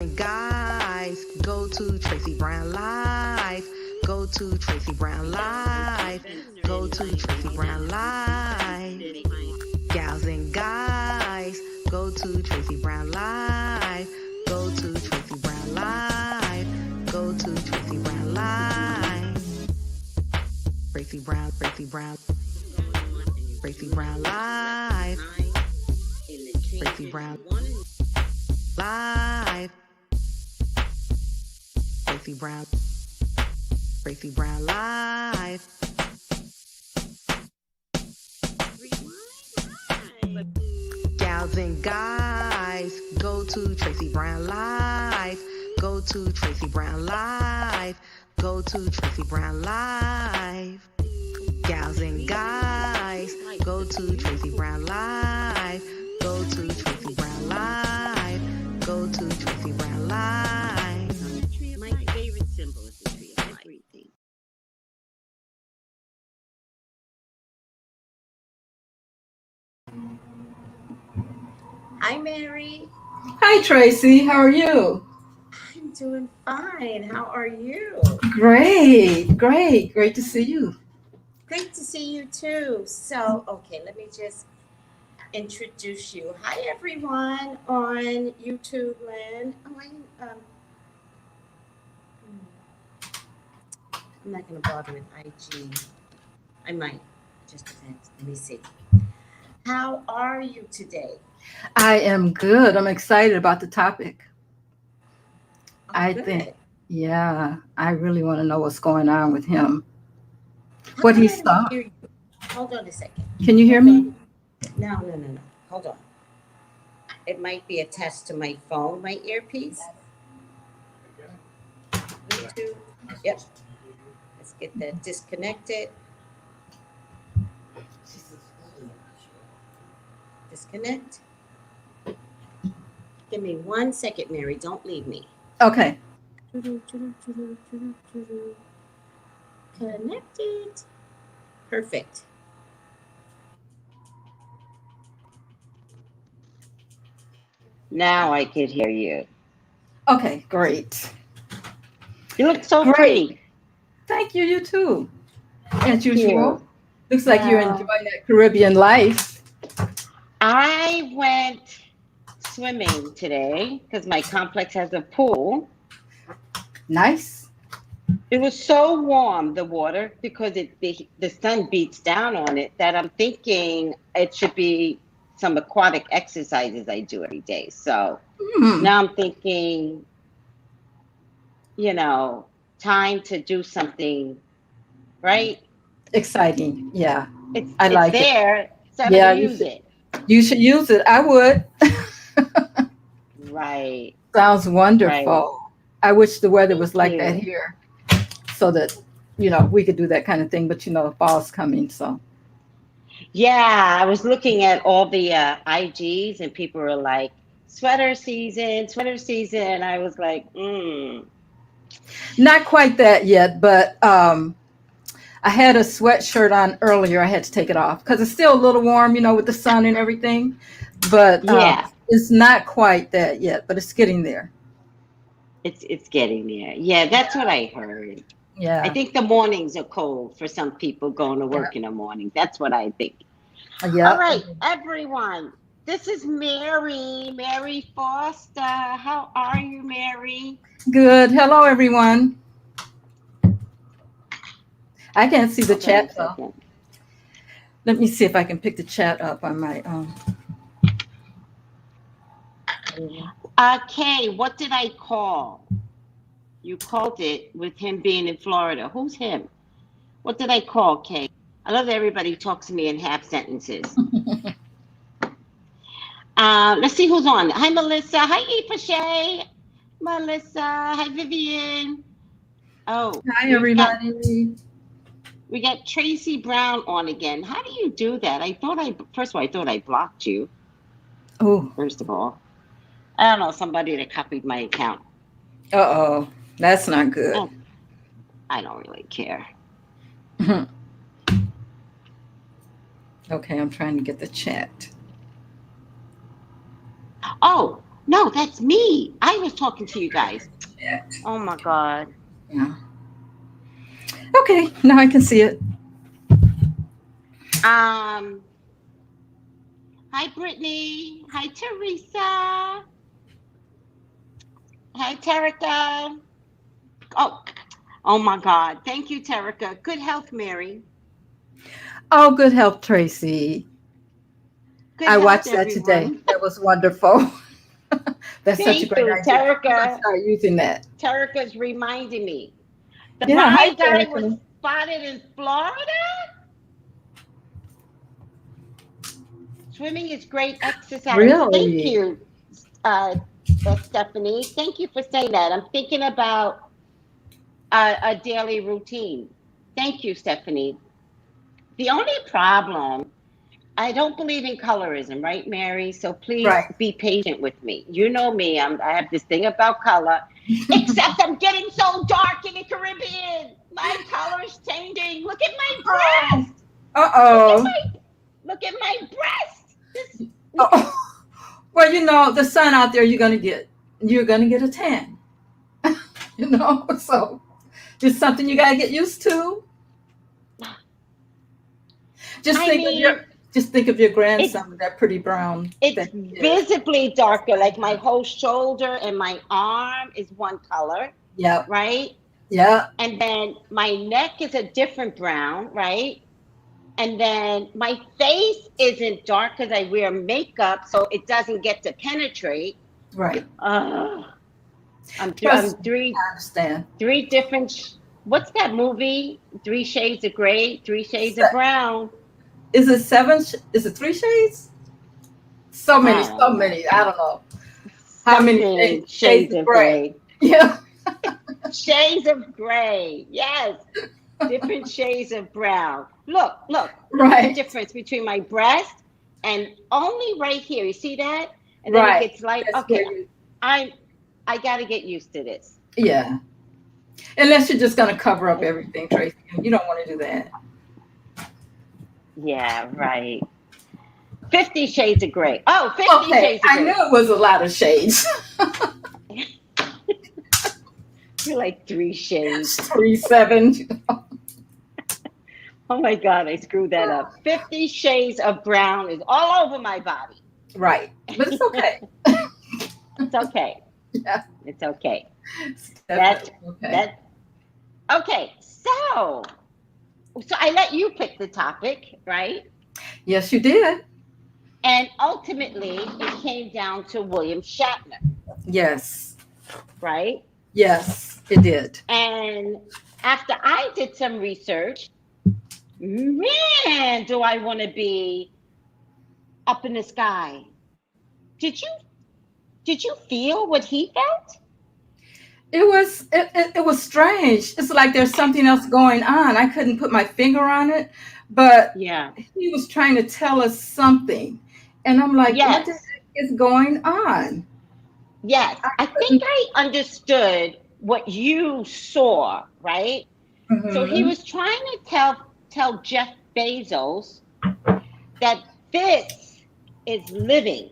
and guys, go to Tracey Brown Live. Go to Tracey Brown Live. Go to Tracey Brown Live. Gals and guys, go to Tracey Brown Live. Go to Tracey Brown Live. Go to Tracey Brown Live. Tracey Brown, Tracey Brown. Tracey Brown Live. Tracey Brown Live. Tracey Brown. Tracey Brown Live. Gals and guys, go to Tracey Brown Live. Go to Tracey Brown Live. Go to Tracey Brown Live. Gals and guys, go to Tracey Brown Live. Go to Tracey Brown Live. Go to Tracey Brown Live. My favorite symbol is the tree of everything. Hi, Mary. Hi, Tracy. How are you? I'm doing fine. How are you? Great, great. Great to see you. Great to see you too. So, okay, let me just introduce you. Hi, everyone on YouTube land. Oh, I'm not going to bother with IG. I might. Just depends. Let me see. How are you today? I am good. I'm excited about the topic. Oh, I good. think, yeah, I really want to know what's going on with him. How What come he I don't saw. hear you? Hold on a second. Can you hear me? No. Hold on. It might be a test to my phone, my earpiece. Bluetooth. Yep. Let's get that disconnected. Disconnect. Give me 1 second, Mary. Don't leave me. Okay. Connected. Perfect. Now I could hear you. Okay, great. You look so Great. pretty. Thank you, you too. As Thank usual. you. Looks like you're Wow. enjoying that Caribbean life. I went swimming today because my complex has a pool. Nice. It was so warm, the water, because the sun beats down on it, that I'm thinking it should be some aquatic exercises I do every day. So now I'm thinking, time to do something, right? Exciting. Yeah. It's I like it. there, so I'm Yeah, gonna use it. you should use it. I would. Right. Sounds wonderful. Right. I wish the weather was Thank like that you. here so that, we could do that kind of thing. But, fall's coming. So, Yeah, I was looking at all the IGs and people were like, sweater season, sweater season. I was like, not quite that yet. But I had a sweatshirt on earlier. I had to take it off because it's still a little warm, with the sun and everything. But yeah, it's not quite that yet. But it's getting there. it's getting there. Yeah, that's what I heard. I Yeah. think the mornings are cold for some people going to work in the morning. That's what I think. Yeah. All right, everyone. This is Mary Foster. How are you, Mary? Good. Hello, everyone. I can't see the Hold on a chat though. second. Let me see if I can pick the chat up on my Kay, what did I call? You called it with him being in Florida. Who's him? What did I call, Kay? I love that everybody talks to me in half sentences. Let's see who's on. Hi, Melissa. Hi, Ipashay. Melissa. Hi, Vivian. Oh, Hi, everybody. We got Tracey Brown on again. How do you do that? First of all, I thought I blocked you. Oh. First of all. I don't know, somebody that copied my account. Uh-oh. That's not good. Oh, I don't really care. Okay, I'm trying to get the chat. Oh, No, that's me. I was talking to you guys. Yeah. Oh my God. Yeah. Okay, now I can see it. Hi Brittany. Hi Teresa. Hi Terica. Oh, oh my God. Thank you, Terica. Good health, Mary. Oh, good health, Tracy. Good I health, watched that today. everyone. That was wonderful. That's such a Thank great you, idea. I'm gonna Terica. start using that. Terica's reminding me. The Yeah. Hi, blind guy was Erica. spotted in Florida. Swimming is great exercise. Thank Really? you, Stephanie. Thank you for saying that. I'm thinking about a daily routine. Thank you, Stephanie. The only problem, I don't believe in colorism, right, Mary? So please Right. be patient with me. You know me. I have this thing about color. Except I'm getting so dark in the Caribbean. My color's changing. Look at my Oh. breast. Look at Uh-oh. my breast. This look at Oh. Well, the sun out there, you're gonna get a tan. So it's something you gotta get used to. Just I think of mean, your just think of your it's grandson with that pretty brown it's that he is. visibly darker. Like my whole shoulder and my arm is one color, Yep. right? Yep. And then my neck is a different brown, right? And then my face isn't dark because I wear makeup, so it doesn't get to penetrate. Right. I'm Trust me, three I understand. different. What's that movie? 3 Shades of Gray, 3 Shades of Se- Brown. Is it seven? Is it three shades? So many, I so don't know. many. I don't know how many Something shades Shades of of gray. Gray. Yeah. Shades of Gray. Yes. Different shades of brown. Look at the Right. difference between my breast and only right here. You see that? And then it Right. gets light. That's Okay, where you. I I gotta get used to this. Yeah. Unless you're just gonna cover up everything, Tracy. You don't want to do that. Yeah, right. 50 Shades of Gray. Oh, 50 Okay. Shades of I knew Gray. it was a lot of shades. You're like 3 shades. 3, 7. Oh my God, I screwed that up. 50 Shades of Brown is all over my body. Right. But it's okay. It's okay. Yeah. It's okay. It's That definitely okay. that okay. So I let you pick the topic, right? Yes, you did. And ultimately, it came down to William Shatner, Yes. right? Yes, it did. And after I did some research, man, do I want to be up in the sky. Did you feel what he felt? It was strange. It's like there's something else going on. I couldn't put my finger on it, but Yeah. he was trying to tell us something. And I'm like, what the Yes. heck is going on? Yes. I I think couldn't. I understood what you saw, right? So he Hmm. was trying to tell Jeff Bezos that this is living.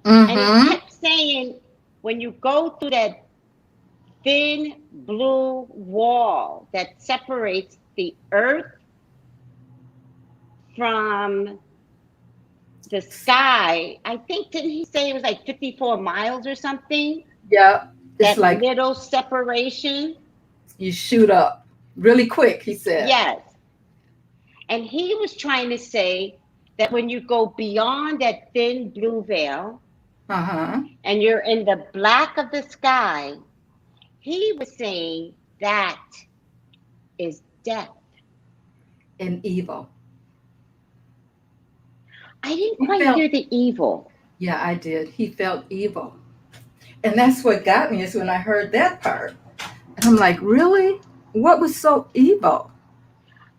And he Hmm. kept saying, when you go through that thin blue wall that separates the earth from the sky, I think, didn't he say it was like 54 miles or something? Yeah. It's That like little separation? you shoot up really quick, he said. Yes. And he was trying to say that when you go beyond that thin blue veil Uh-huh. and you're in the black of the sky, he was saying that is death. And evil. I didn't He quite felt, hear the evil. yeah, I did. He felt evil. And that's what got me is when I heard that part. And I'm like, really? What was so evil?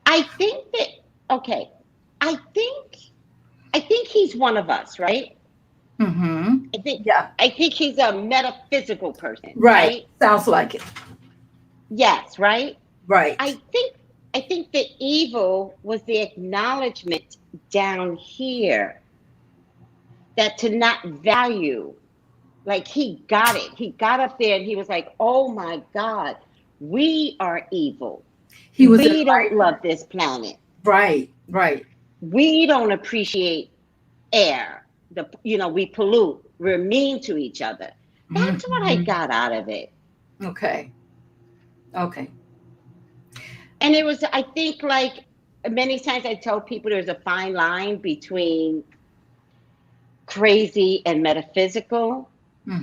I think that okay. I think he's one of us, right? Mm-hmm. I think Yeah. I think he's a metaphysical person, Right. right? Sounds like it. Yes, right? Right. I think the evil was the acknowledgement down here that to not value Like he got it. He got up there and he was like, oh my God, we are evil. He was We don't enlightened. love this planet. Right, right. We don't appreciate air. We pollute. We're mean to each other. That's what I got out of it. Okay. Okay. And it was, I think, like many times I tell people there's a fine line between crazy and metaphysical.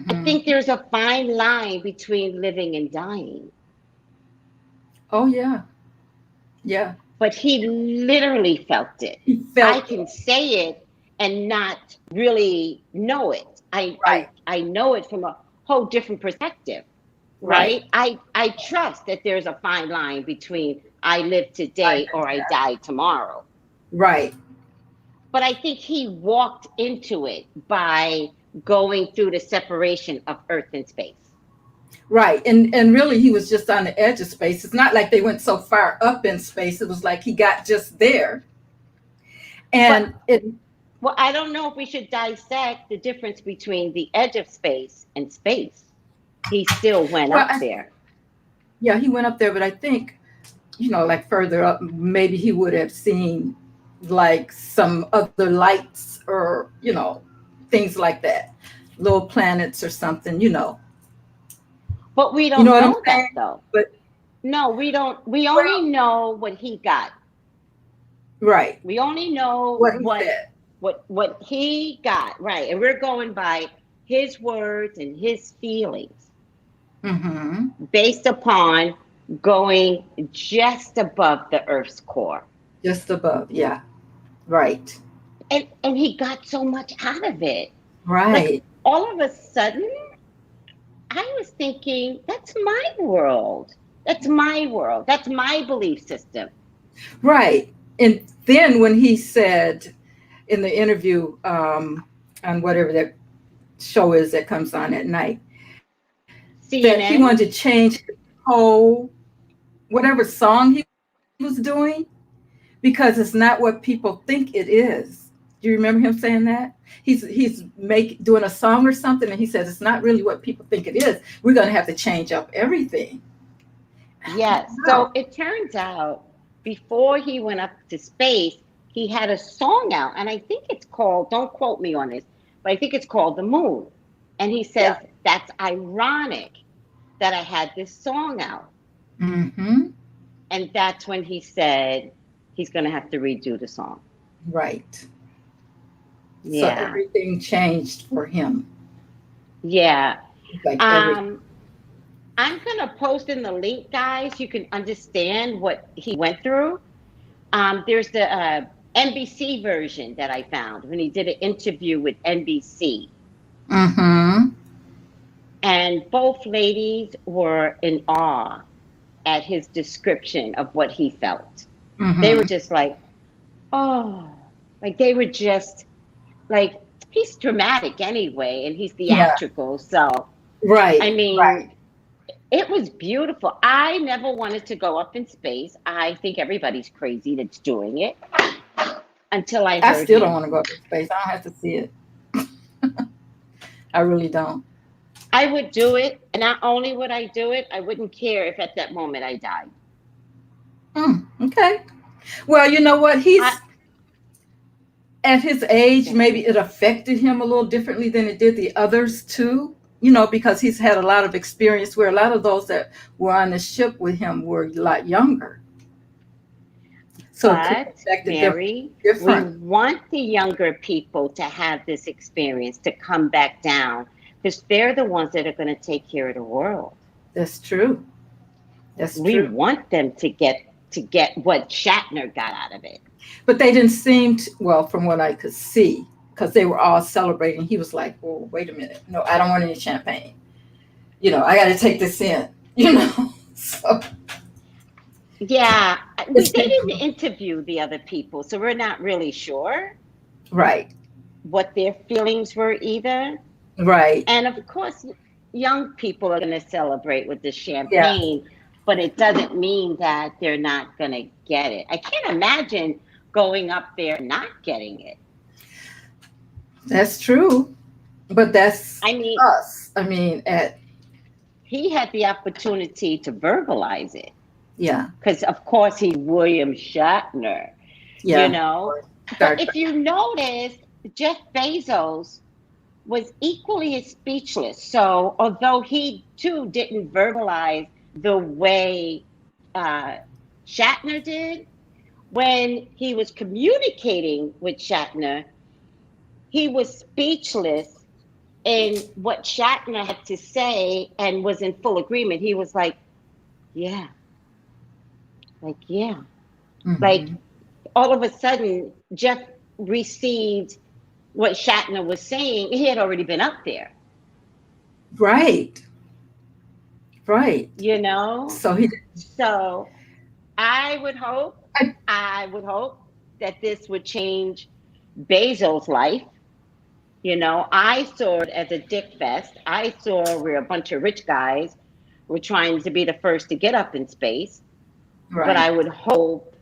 I think there's a fine line between living and dying. Oh, yeah. Yeah. But he literally felt it. He felt I can say it and not really know it. I know it from a whole different perspective, right? I trust that there's a fine line between I live today or I die tomorrow. Right. But I think he walked into it by going through the separation of Earth and space. Right. And really, he was just on the edge of space. It's not like they went so far up in space. It was like he got just there. And well, I don't know if we should dissect the difference between the edge of space and space. He still went up there. Yeah, he went up there, but I think, like further up, maybe he would have seen like some other lights or, things like that, little planets or something, But we don't know that though. But no, we don't. We only know what he got. Right. We only know what he got. Right. And we're going by his words and his feelings based upon going just above the Earth's core. Just above. Yeah. Right. And he got so much out of it. Right. Like, all of a sudden, I was thinking, that's my world. That's my world. That's my belief system. Right. And then when he said in the interview on whatever that show is that comes on at night, CNN, that he wanted to change the whole, whatever song he was doing, because it's not what people think it is. Do you remember him saying that? He's doing a song or something, and he says it's not really what people think it is. We're going to have to change up everything. Yes. So it turns out before he went up to space, he had a song out, and I think it's called, don't quote me on this, but I think it's called The Moon. And he says, that's ironic that I had this song out. And that's when he said he's going to have to redo the song. Right. Yeah. So everything changed for him. Yeah. Like I'm going to post in the link, guys. You can understand what he went through. There's the NBC version that I found when he did an interview with NBC. And both ladies were in awe at his description of what he felt. They were just like, oh, like they were just like, he's dramatic anyway, and he's theatrical. So, I mean, it was beautiful. I never wanted to go up in space. I think everybody's crazy that's doing it. Until I heard I still don't want to go up in space. I don't have to see it. I really don't. I would do it, and not only would I do it, I wouldn't care if at that moment I died. Okay. Well, you know what? At his age, maybe it affected him a little differently than it did the others too, because he's had a lot of experience where a lot of those that were on the ship with him were a lot younger. So Mary, we want the younger people to have this experience, to come back down, because they're the ones that are going to take care of the world. That's true. We want them to get what Shatner got out of it. But they didn't seem to, well, from what I could see, because they were all celebrating. He was like, well, wait a minute. No, I don't want any champagne. I got to take this in, So. Yeah, they didn't interview the other people, so we're not really sure. Right. What their feelings were either. Right. And of course, young people are going to celebrate with the champagne, but it doesn't mean that they're not going to get it. I can't imagine going up there not getting it. That's true. But that's I mean, us. I mean, he had the opportunity to verbalize it yeah, because, of course, he's William Shatner, you yeah. know. But Star if Trek. you notice, Jeff Bezos was equally as speechless. So, although he too didn't verbalize the way Shatner did, when he was communicating with Shatner, he was speechless in what Shatner had to say and was in full agreement. He was like, yeah, yeah. Like, Hmm. all of a sudden, Jeff received what Shatner was saying. He had already been up there, Right, right. you know? So he, So I would hope, I, I would hope that this would change Bezos' life. You know, I saw it as a dick fest. I saw where a bunch of rich guys were trying to be the first to get up in space. But right, I would hope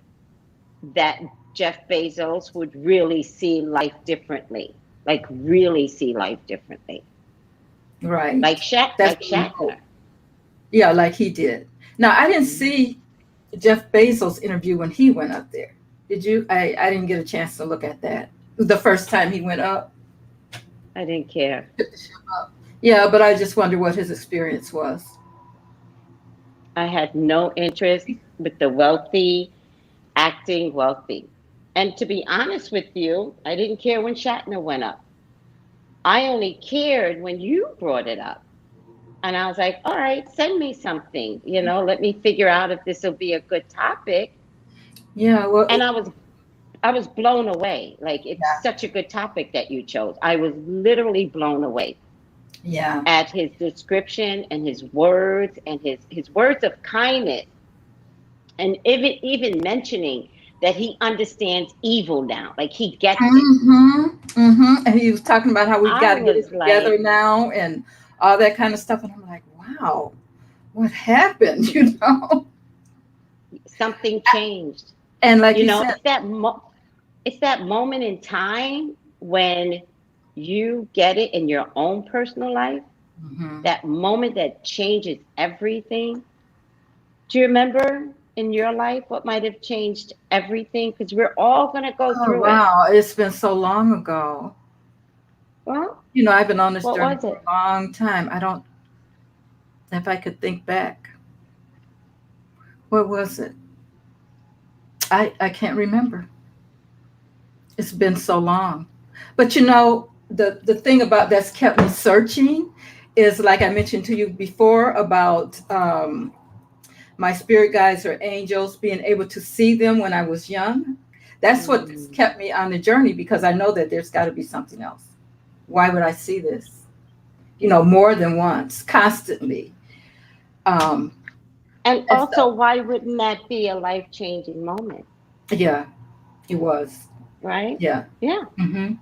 that Jeff Bezos would really see life differently, like really see life differently, like right. That's what we hope. Shatner. Yeah, like he did. Now, I didn't Mhm. see Jeff Bezos' interview when he went up there. Did you? I didn't get a chance to look at that the first time he went up. I didn't care. Yeah, but I just wonder what his experience was. I had no interest with the wealthy acting wealthy. And to be honest with you, I didn't care when Shatner went up. I only cared when you brought it up. And I was like, all right, send me something, you know, let me figure out if this will be a good topic. Yeah, well, And I was blown away. Like, it's yeah, such a good topic that you chose. I was literally blown away yeah. at his description and his words and his words of kindness, and even mentioning that he understands evil now. Like, he gets it. And he was talking about how we got I to get it was together like, now and all that kind of stuff. And I'm like, wow, what happened? You know? something changed. And like You you know, said, it's that moment in time when you get it in your own personal life, hmm, that moment that changes everything. Do you remember in your life what might have changed everything? Because we're all going to go oh through it. wow, it's been so long ago. Well, You know, I've been on this what journey was for it? a long time. I don't, if I could think back, what was it? I can't remember. It's been so long. But you know, the thing about that's kept me searching is like I mentioned to you before about my spirit guides or angels, being able to see them when I was young. That's what Mm. kept me on the journey because I know that there's got to be something else. Why would I see this? You know, more than once, constantly. Um, And and also, so, why wouldn't that be a life changing moment? yeah, it was. Right? Yeah. Yeah. Hmm.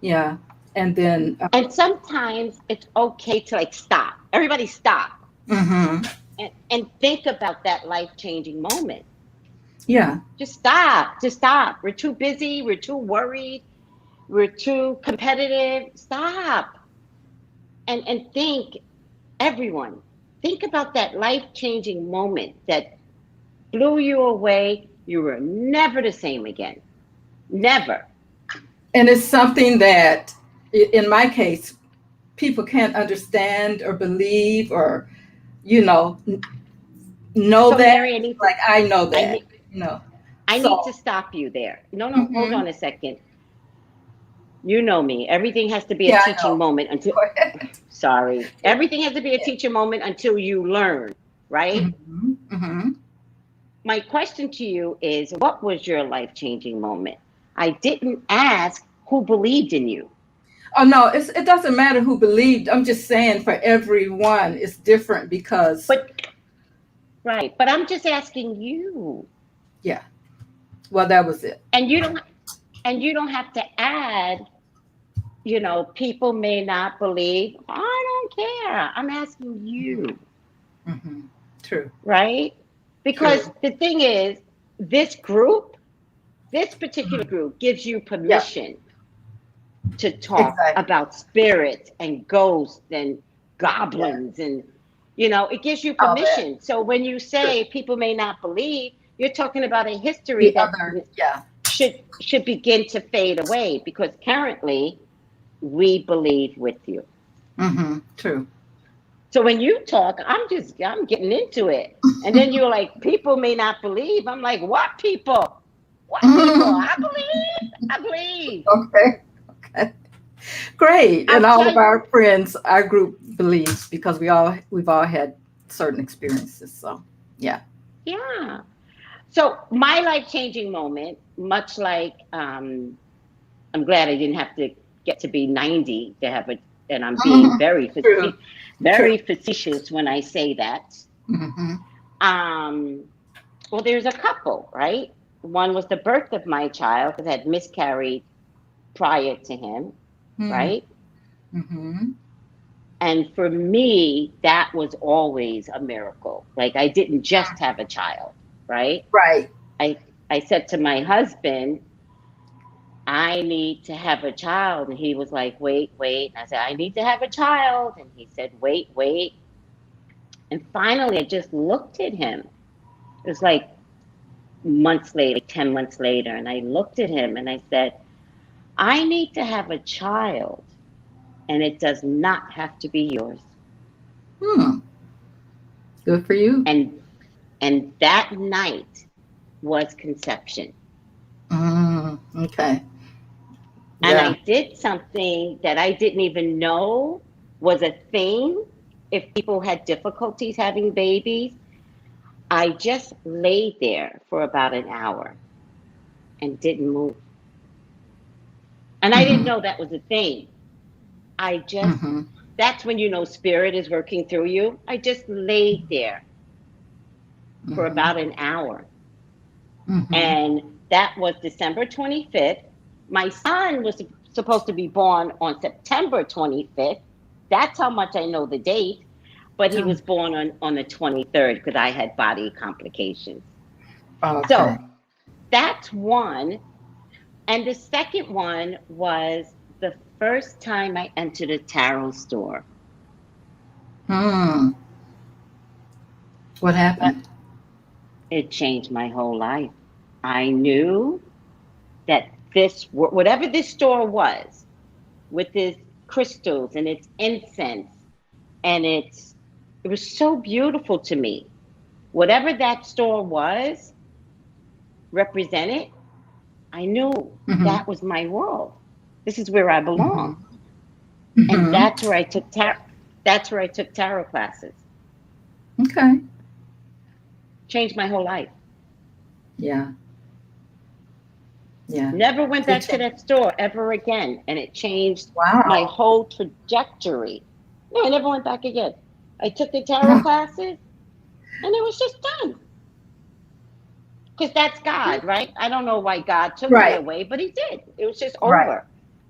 Yeah. And then, And sometimes it's okay to like stop. Everybody stop mhm, and think about that life changing moment. yeah. Just stop. Just stop. We're too busy. We're too worried. We're too competitive. Stop and think, everyone, think about that life changing moment that blew you away. You were never the same again. Never. And it's something that, in my case, people can't understand or believe or, you know So, that. Mary, Like I know I that, need, you know. I need to So, stop you there. No, no, hold mhm, on a second. You know me. Everything has to be a yeah, I teaching know. moment until, Go ahead. sorry. Yeah, Everything has to be a yeah. teaching moment until you learn, right? Hmm. Hmm. My question to you is, what was your life changing moment? I didn't ask who believed in you. Oh no, it doesn't matter who believed. I'm just saying for everyone, it's different because, But, right. But I'm just asking you. yeah. Well, that was it. And you don't have to add, people may not believe. I don't care. I'm asking you, Hmm. True. right? True. Because the thing is, this group, this particular Mhm. group gives you Yeah. permission to talk Exactly. about spirits and ghosts and goblins, and it gives you All that. permission. So when you say people may not believe, you're talking about a history The that other, yeah. should begin to fade away, because currently we believe with you. Mm-hmm. True. So when you talk, I'm getting into it. And then you're like, people may not believe. I'm like, what people? What people? I believe. I believe. Okay. Okay. Great. And I'll all tell of you. our friends, our group believes, because we've all had certain experiences. So yeah. Yeah. So my life-changing moment, much like I'm glad I didn't have to get to be 90 to have it, and I'm being True. True. very facetious when I say that. Mm-hmm. Um, well, there's a couple, right? One was the birth of my child, because I had miscarried prior to him, right? Mm-hmm. And for me, that was always a miracle. Like, I didn't just have a child, right? Right. I I said to my husband, I need to have a child. And he was like, wait, wait. And I said, I need to have a child. And he said, wait, wait. And finally, I just looked at him. It was like months later, like 10 months later. And I looked at him and I said, I need to have a child. And it does not have to be yours. Hmm. Good for you. And that night was conception. Okay. And Yeah. I did something that I didn't even know was a thing. If people had difficulties having babies, I just laid there for about an hour and didn't move. And I didn't Mm-hmm. know that was a thing. I just, Mm-hmm. that's when spirit is working through you. I just laid there for Mm-hmm. about an hour. Mm-hmm. And that was December 25th. My son was supposed to be born on September 25th. That's how much I know the date. But he was born on the 23rd because I had body complications. Okay. So that's one. And the second one was the first time I entered a tarot store. Hmm. What happened? It changed my whole life. I knew that whatever this store was, with its crystals and its incense, and it was so beautiful to me. Whatever that store was represented, I knew Mm-hmm. that was my world. This is where I belong. Mm-hmm. And Mm-hmm. that's where I took tarot classes. Okay. Changed my whole life. Yeah. Yeah. Never went It back to changed. that store ever again. And it changed my Wow. whole trajectory. No, I never went back again. I took the tarot classes and it was just done. Because that's God, right? I don't know why God took me Right. away, but he did. It was just Right. over.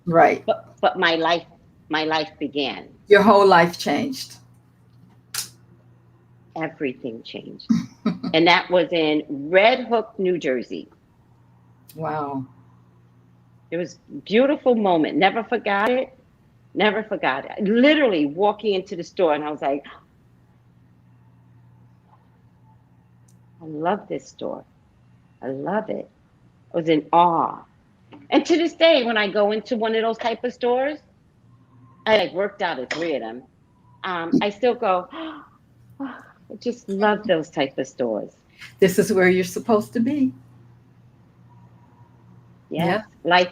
Right. But my life began. Your whole life changed. Everything changed. And that was in Red Hook, New Jersey. Wow. It was a beautiful moment. Never forgot it. Never forgot it. Literally walking into the store and I was like, I love this store. I love it. I was in awe. And to this day, when I go into one of those type of stores, I like worked out at 3 of them. I still go, oh, I just love those type of stores. This is where you're supposed to be. Yes, Yeah.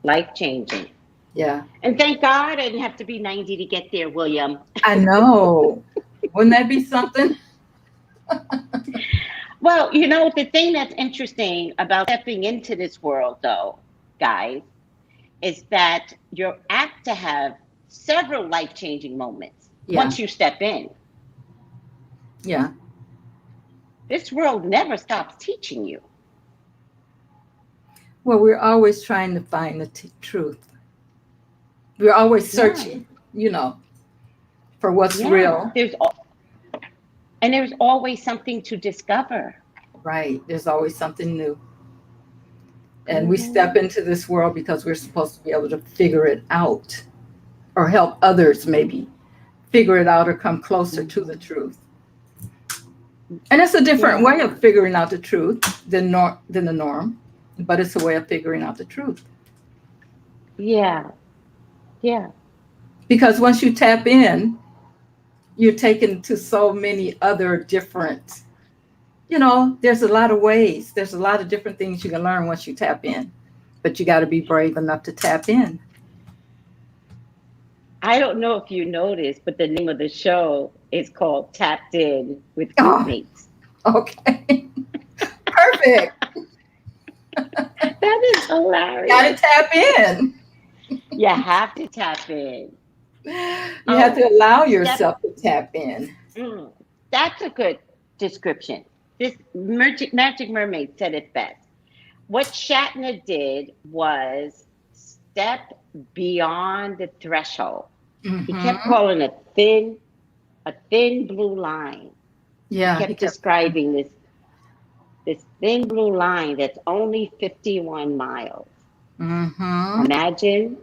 life changing. Yeah. And thank God I didn't have to be 90 to get there, William. I know. Wouldn't that be something? Well, the thing that's interesting about stepping into this world, though, guys, is that you're apt to have several life-changing moments Yeah. once you step in. Yeah. This world never stops teaching you. Well, we're always trying to find the truth. We're always searching, for what's real. There's always something to discover. Right. There's always something new. And we step into this world because we're supposed to be able to figure it out or help others maybe figure it out or come closer to the truth. And it's a different way of figuring out the truth than the norm, but it's a way of figuring out the truth. Yeah. Yeah. Because once you tap in, you're taken to so many other different, there's a lot of ways. There's a lot of different things you can learn once you tap in, but you got to be brave enough to tap in. I don't know if you noticed, but the name of the show is called Tapped In with GroupMATES. Okay. Perfect. That is hilarious. Got to tap in. You have to tap in. You have to allow yourself to tap in. That's a good description. This Magic Mermaid said it best. What Shatner did was step beyond the threshold. He kept calling a thin blue line. Yeah. He kept describing this thin blue line that's only 51 miles. Imagine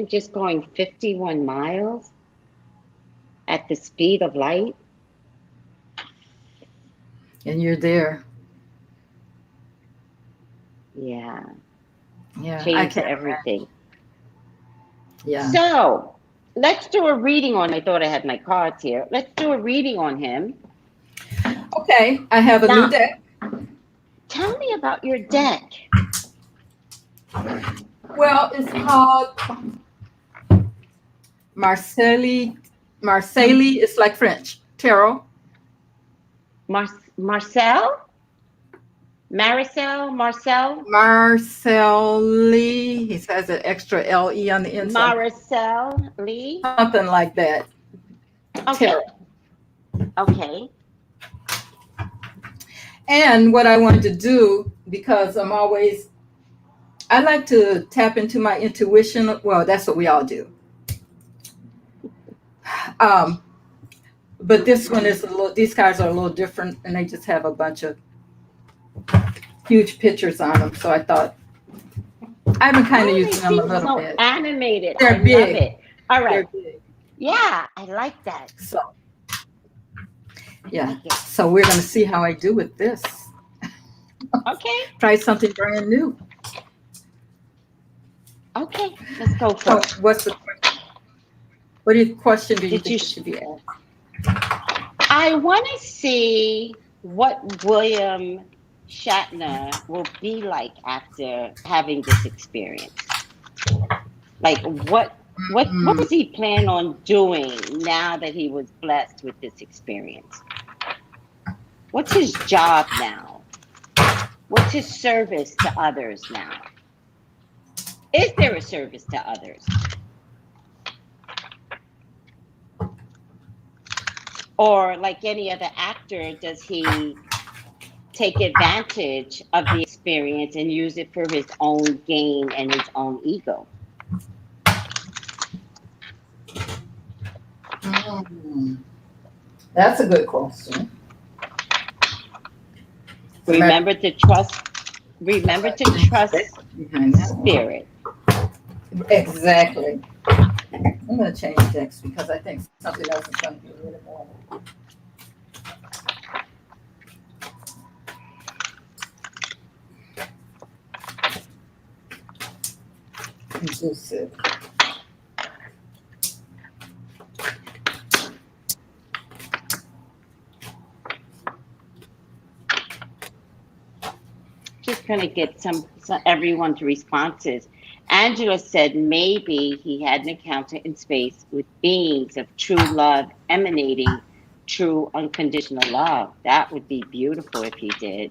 just going 51 miles at the speed of light. And you're there. Yeah. Yeah. Change everything. Yeah. So let's do a reading on. I thought I had my cards here. Let's do a reading on him. Okay. I have a new deck. Tell me about your deck. Well, it's called Marseille. It's like French. Tarot. Marcel. He has an extra L-E on the inside. Marcel Lee. Something like that. Okay. Tarot. Okay. And what I wanted to do, because I like to tap into my intuition. Well, that's what we all do. But this one is these cards are a little different, and they just have a bunch of huge pictures on them. So I thought I've been kind of using them a little bit. Animated. They're big. Love it. All right. Yeah, I like that. So yeah. So we're going to see how I do with this. Okay. Try something brand new. Okay, let's go for it. What's the question? Do you think you should be asked? I want to see what William Shatner will be like after having this experience. Like, what does he plan on doing now that he was blessed with this experience? What's his job now? What's his service to others now? Is there a service to others? Or like any other actor, does he take advantage of the experience and use it for his own gain and his own ego? That's a good question. Remember to trust spirit. Exactly. I'm going to change decks because I think something else is going to be a little more conducive. Just going to get some everyone's responses. Angela said maybe he had an encounter in space with beings of true love emanating true unconditional love. That would be beautiful if he did.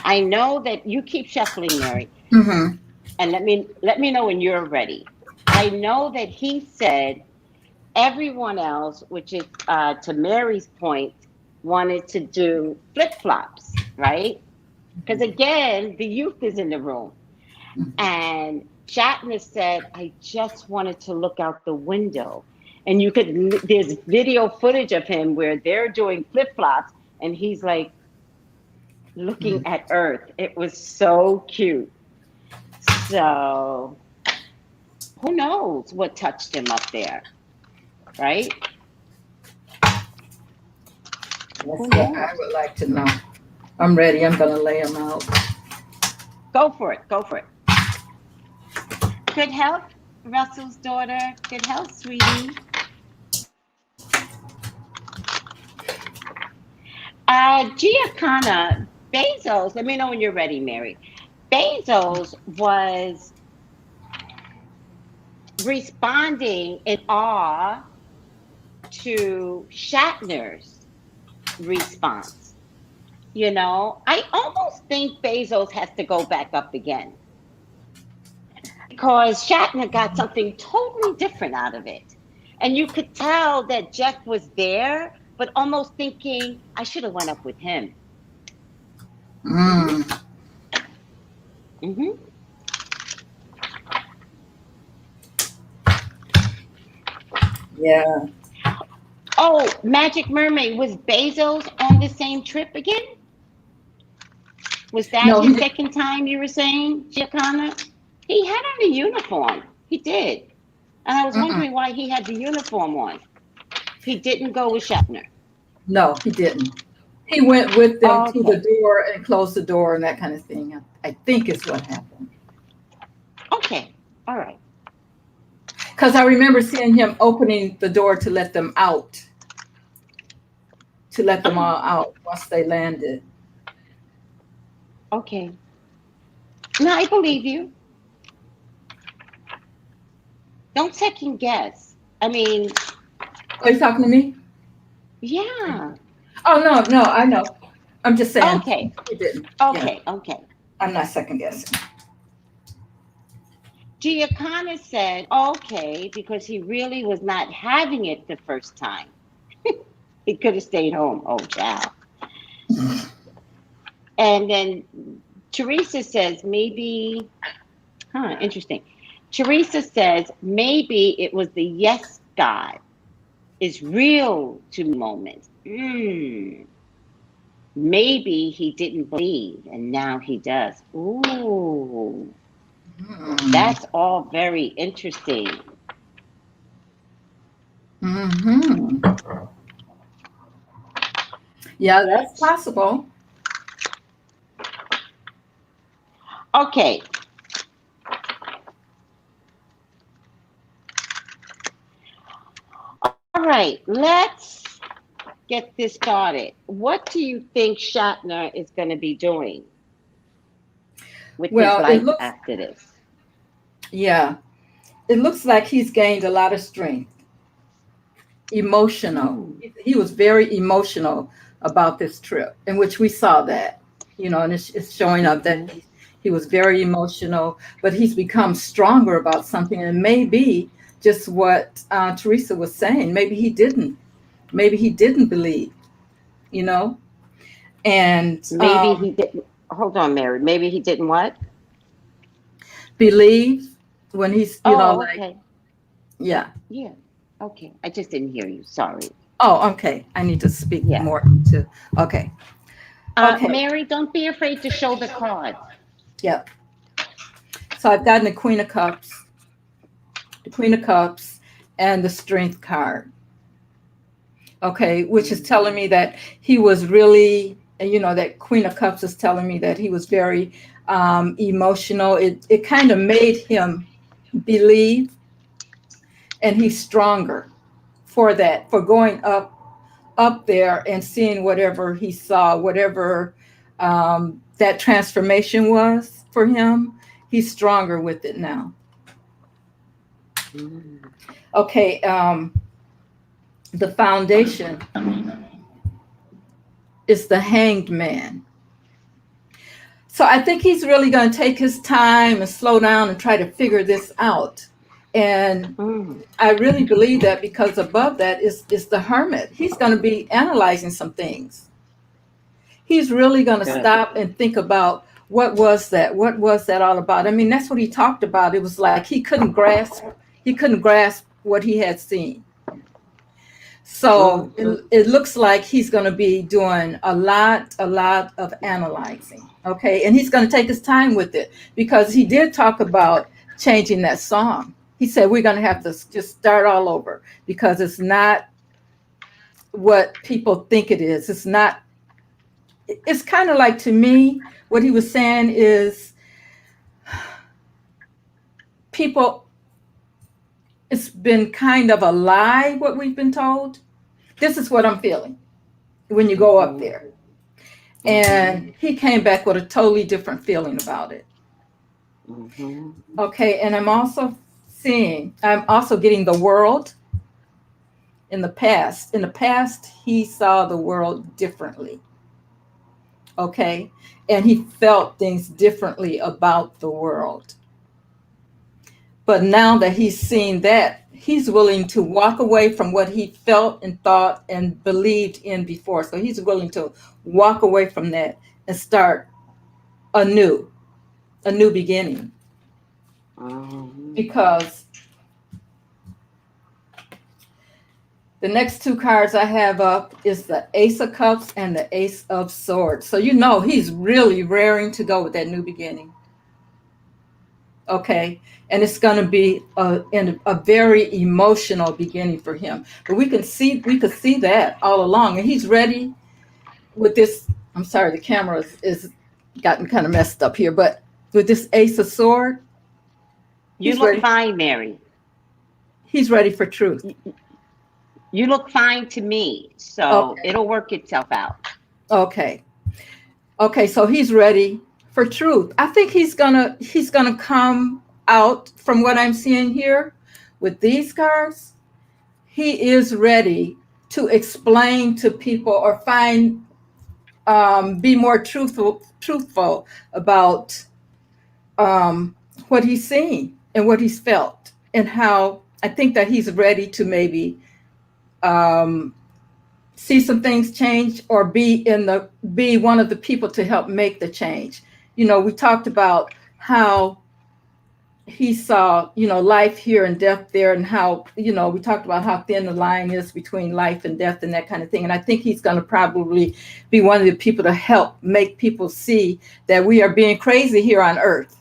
I know that you keep shuffling, Mary. And let me know when you're ready. I know that he said everyone else, which is to Mary's point, wanted to do flip-flops, right? Because again, the youth is in the room. And Shatner said, I just wanted to look out the window. And there's video footage of him where they're doing flip-flops and he's like, looking at Earth. It was so cute. So who knows what touched him up there, right? That's what I would like to know. I'm ready. I'm going to lay them out. Go for it. Go for it. Good health, Russell's daughter. Good health, sweetie. Giacana, Bezos, let me know when you're ready, Mary. Bezos was responding in awe to Shatner's response. You know, I almost think Bezos has to go back up again because Shatner got something totally different out of it. And you could tell that Jeff was there, but almost thinking, I should have went up with him. Yeah. Oh, Magic Mermaid, was Bezos on the same trip again? Was that his second time you were saying, Giacana? He had on a uniform. He did. And I was wondering why he had the uniform on. He didn't go with Shatner. No, he didn't. He went with them to the door and closed the door and that kind of thing. I think is what happened. Okay. All right. Because I remember seeing him opening the door to let them out. To let them all out once they landed. Okay. No, I believe you. Don't second guess. I mean. Are you talking to me? Yeah. Oh, no, I know. I'm just saying. Okay. He didn't. Okay, yeah. okay. I'm not second guessing. Giacana said, okay, because he really was not having it the first time. He could have stayed home. Oh, wow. And then Teresa says, maybe, interesting. Teresa says, maybe it was the yes God is real to moment. Maybe he didn't believe and now he does. Ooh. That's all very interesting. Yeah, that's possible. Okay. All right, let's get this started. What do you think Shatner is going to be doing with his life after this? Yeah, it looks like he's gained a lot of strength. Emotional. He was very emotional about this trip, in which we saw that, you know, and it's showing up that he was very emotional, but he's become stronger about something. And maybe just what Teresa was saying, maybe he didn't believe, you know, and maybe he didn't. Hold on, Mary. Maybe he didn't what? Believe when he's, you know, like, okay. Yeah. Okay. I just didn't hear you. Sorry. Oh, okay. I need to speak more to. Okay. Mary, don't be afraid to show the cards. Yep. So I've gotten the Queen of Cups, and the Strength card. Okay, which is telling me that he was really, you know, that Queen of Cups is telling me that he was very emotional. It kind of made him believe, and he's stronger for that, for going up there and seeing whatever he saw, whatever that transformation was for him. He's stronger with it now. Okay, the foundation is the Hanged Man. So I think he's really going to take his time and slow down and try to figure this out. And I really believe that, because above that is the Hermit. He's going to be analyzing some things. He's really going to stop and think about, what was that? What was that all about? I mean, that's what he talked about. It was like he couldn't grasp what he had seen. So Mhm. it looks like he's going to be doing a lot of analyzing. Okay. And he's going to take his time with it because he did talk about changing that song. He said, we're going to have to just start all over because it's not what people think it is. It's not, it's kind of like, to me, what he was saying is people, it's been kind of a lie what we've been told. This is what I'm feeling when you go up Mhm. there. And he came back with a totally different feeling about it. Mhm. Okay, and I'm also getting the world in the past. In the past, he saw the world differently. Okay, and he felt things differently about the world. But now that he's seen that, he's willing to walk away from what he felt and thought and believed in before. So he's willing to walk away from that and start anew, a new beginning. Mhm. Because the next two cards I have up is the Ace of Cups and the Ace of Swords. So you know he's really raring to go with that new beginning. Okay, and it's going to be a very emotional beginning for him. But we could see that all along, and he's ready with this. I'm sorry, the camera is gotten kind of messed up here, but with this Ace of Sword, You he's look ready. fine, Mary. He's ready for truth. You look fine to me, so Okay, it'll work itself out. okay, okay. So he's ready for truth. I think he's gonna come out from what I'm seeing here with these cards. He is ready to explain to people or be more truthful about what he's seen and what he's felt, and how I think that he's ready to maybe um, see some things change or be one of the people to help make the change. You know, we talked about how he saw, life here and death there, and how, we talked about how thin the line is between life and death and that kind of thing. And I think he's going to probably be one of the people to help make people see that we are being crazy here on earth.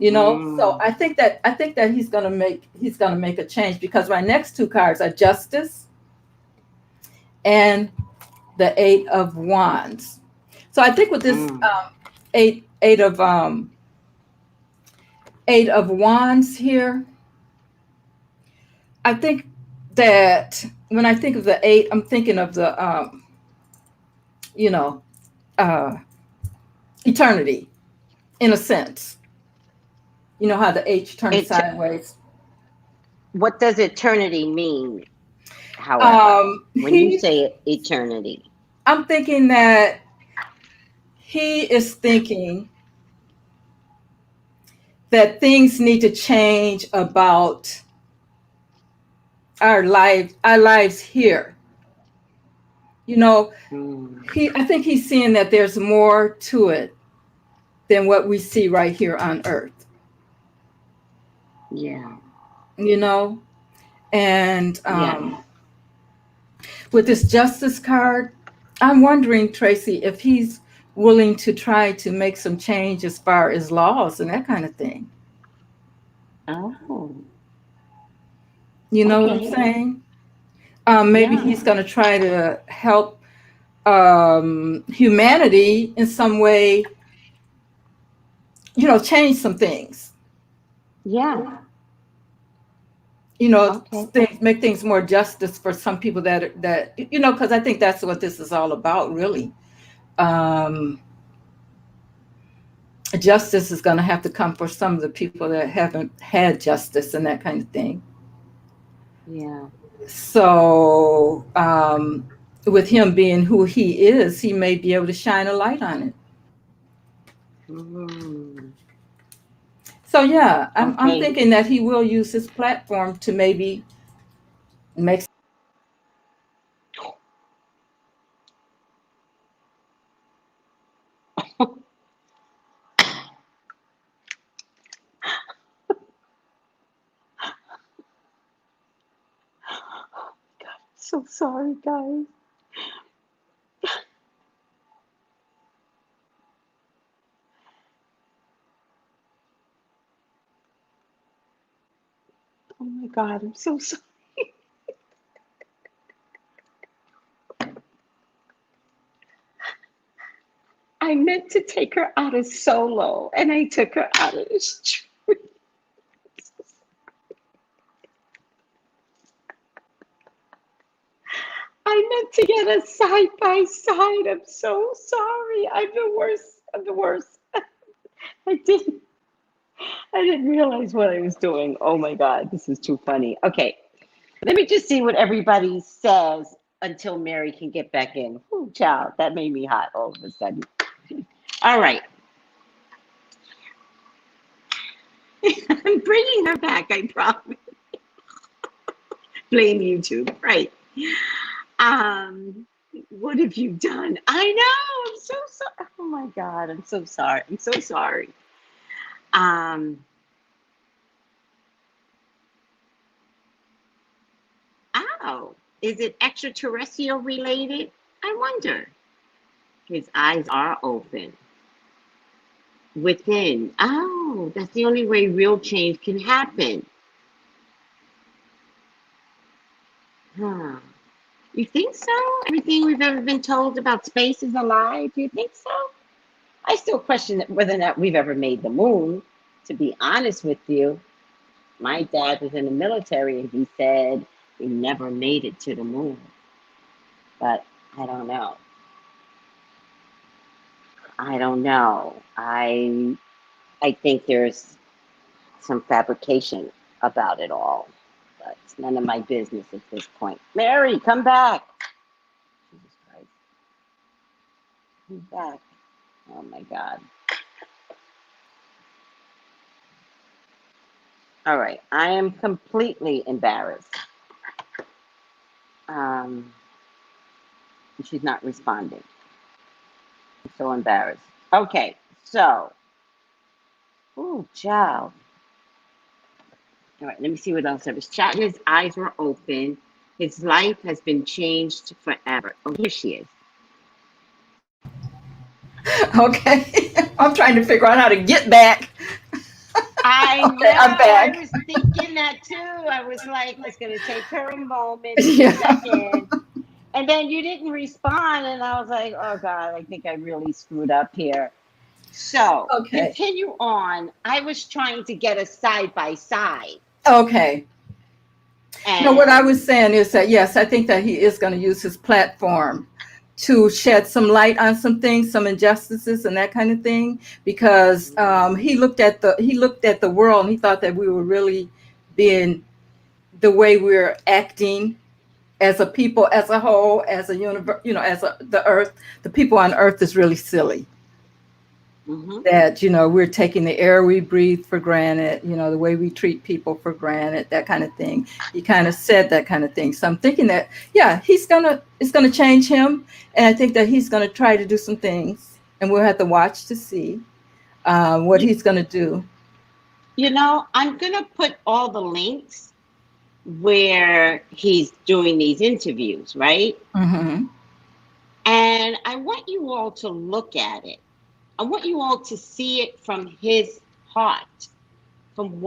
So Mm. I think that he's going to make a change, because my next two cards are Justice and the Eight of Wands. So I think with this Mm. Eight of Wands here, I think that when I think of the eight, I'm thinking of the you know, uh, eternity, in a sense. You know how the H turns It. sideways. What does eternity mean? However, Um, when you he, say eternity, I'm thinking that he is thinking that things need to change about our lives here. You know, mm, I think he's seeing that there's more to it than what we see right here on Earth. yeah, You know, and yes. with this Justice card, I'm wondering, Tracy, if he's willing to try to make some change as far as laws and that kind of thing. Oh, You know what I'm okay, saying? Maybe yeah, he's going to try to help humanity in some way, change some things, yeah, okay, make things more justice for some people because I think that's what this is all about, really. Um, Justice is going to have to come for some of the people that haven't had justice and that kind of thing. yeah. So, with him being who he is, he may be able to shine a light on it. Mm, So, yeah, I'm okay. thinking that he will use his platform to maybe make. so sorry, guys. Oh my God, I'm so sorry. I meant to take her out of Solo, and I took her out of the street. I meant to get us side by side. I'm so sorry. I'm the worst. I'm the worst. I didn't realize what I was doing. Oh my God, this is too funny. Okay, let me just see what everybody says until Mary can get back in. Oh, child, that made me hot all of a sudden. All right. I'm bringing her back, I promise. Blame YouTube, right. What have you done? I know, I'm so sorry. Oh my God, I'm so sorry. I'm so sorry. Oh, is it extraterrestrial related? I wonder. His eyes are open. Within. Oh, that's the only way real change can happen. Huh. You think so? Everything we've ever been told about space is a lie? Do you think so? I still question whether or not we've ever made the moon, to be honest with you. My dad was in the military and he said we never made it to the moon. But I don't know. I don't know. I think there's some fabrication about it all. But it's none of my business at this point. Mary, come back. Jesus Christ. Come back. Oh my God. All right. I am completely embarrassed. She's not responding. I'm so embarrassed. Okay. So. Oh, child. All right. Let me see what else there was. Shatner's eyes were open. His life has been changed forever. Oh, here she is. Okay. I'm trying to figure out how to get back. I know. Okay, I'm back. I was thinking that too. I was like, it's going to take her a moment to Yeah. get back in. And then you didn't respond. And I was like, oh God, I think I really screwed up here. So Okay. continue on. I was trying to get a side by side. Okay. And No, what I was saying is that, yes, I think that he is going to use his platform to shed some light on some things, some injustices and that kind of thing, because he looked at the world and he thought that we were really being the way we're acting as a people, as a whole, as a universe, the earth, the people on earth is really silly. That, we're taking the air we breathe for granted, the way we treat people for granted, that kind of thing. He kind of said that kind of thing. So I'm thinking that, yeah, it's gonna change him. And I think that he's gonna try to do some things and we'll have to watch to see what he's gonna do. I'm gonna put all the links where he's doing these interviews, right? Mm-hmm. And I want you all to look at it. I want you all to see it from his heart, from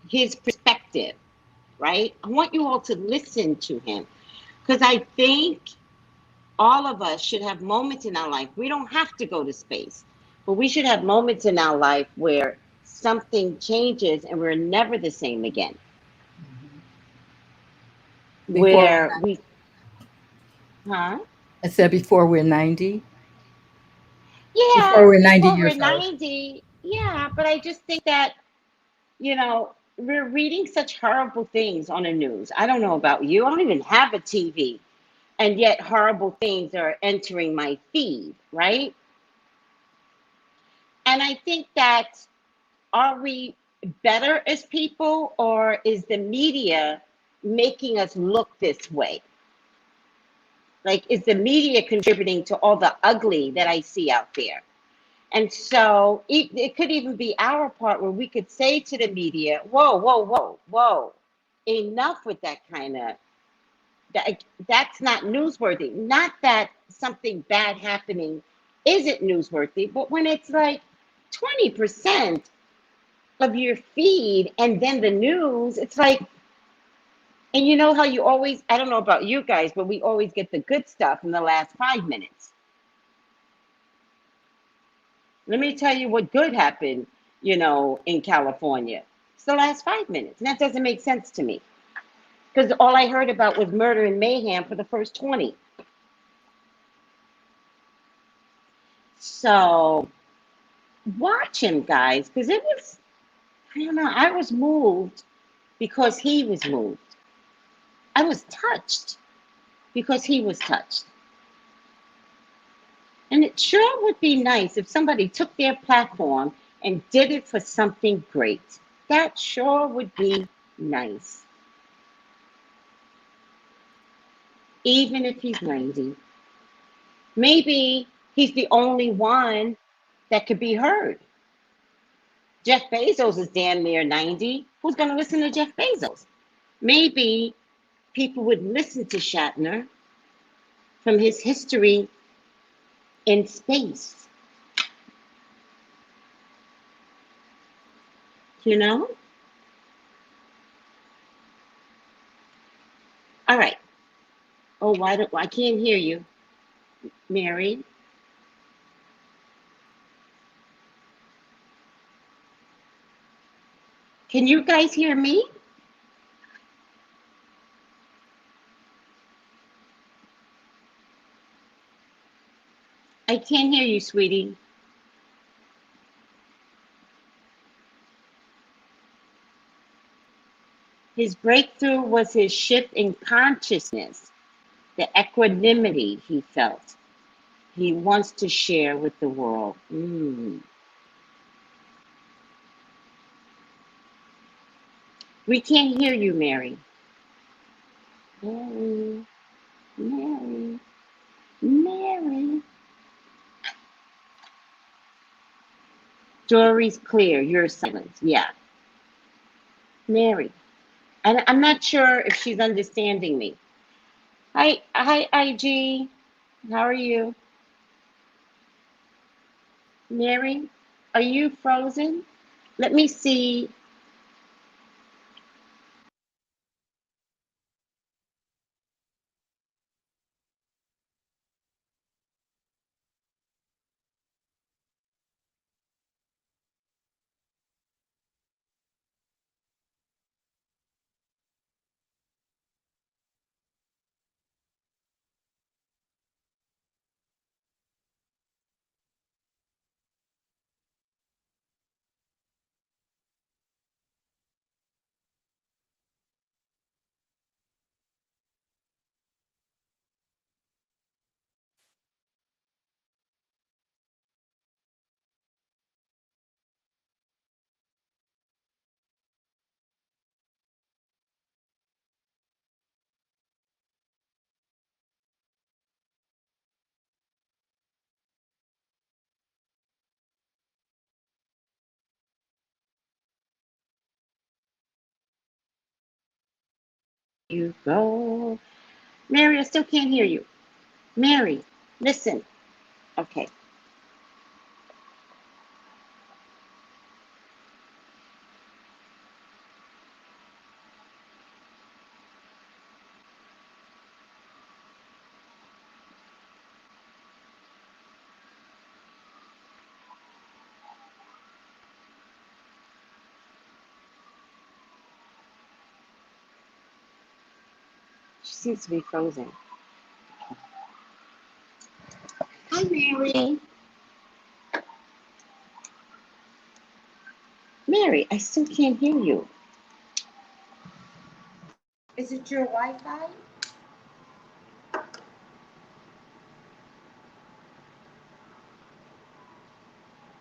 his perspective, right? I want you all to listen to him, because I think all of us should have moments in our life. We don't have to go to space, but we should have moments in our life where something changes and we're never the same again. I said before we're 90. Yeah, before we're 90 before years we're old. 90. Yeah, but I just think that, we're reading such horrible things on the news. I don't know about you. I don't even have a TV. And yet horrible things are entering my feed, right? And I think that, are we better as people, or is the media making us look this way? Like, is the media contributing to all the ugly that I see out there? And so it could even be our part where we could say to the media, whoa, whoa, whoa, whoa, enough with that kind of That's not newsworthy. Not that something bad happening isn't newsworthy, but when it's like 20% of your feed and then the news, it's like, and you know how you always, I don't know about you guys, but we always get the good stuff in the last 5 minutes. Let me tell you what good happened, in California. It's the last 5 minutes. And that doesn't make sense to me. Because all I heard about was murder and mayhem for the first 20. So watch him, guys, because it was, I don't know, I was moved because he was moved. I was touched because he was touched. And it sure would be nice if somebody took their platform and did it for something great. That sure would be nice. Even if he's 90. Maybe he's the only one that could be heard. Jeff Bezos is damn near 90. Who's going to listen to Jeff Bezos? Maybe people would listen to Shatner from his history in space. All right. Oh, I can't hear you, Mary. Can you guys hear me? I can't hear you, sweetie. His breakthrough was his shift in consciousness, the equanimity he felt. He wants to share with the world. We can't hear you, Mary. Mary, Mary, Mary. Dory's clear. You're silent. Yeah. Mary. And I'm not sure if she's understanding me. Hi, IG. How are you? Mary, are you frozen? Let me see. You go. Mary, I still can't hear you. Mary, listen. Okay. She seems to be frozen. Hi, Mary. Mary, I still can't hear you. Is it your Wi-Fi?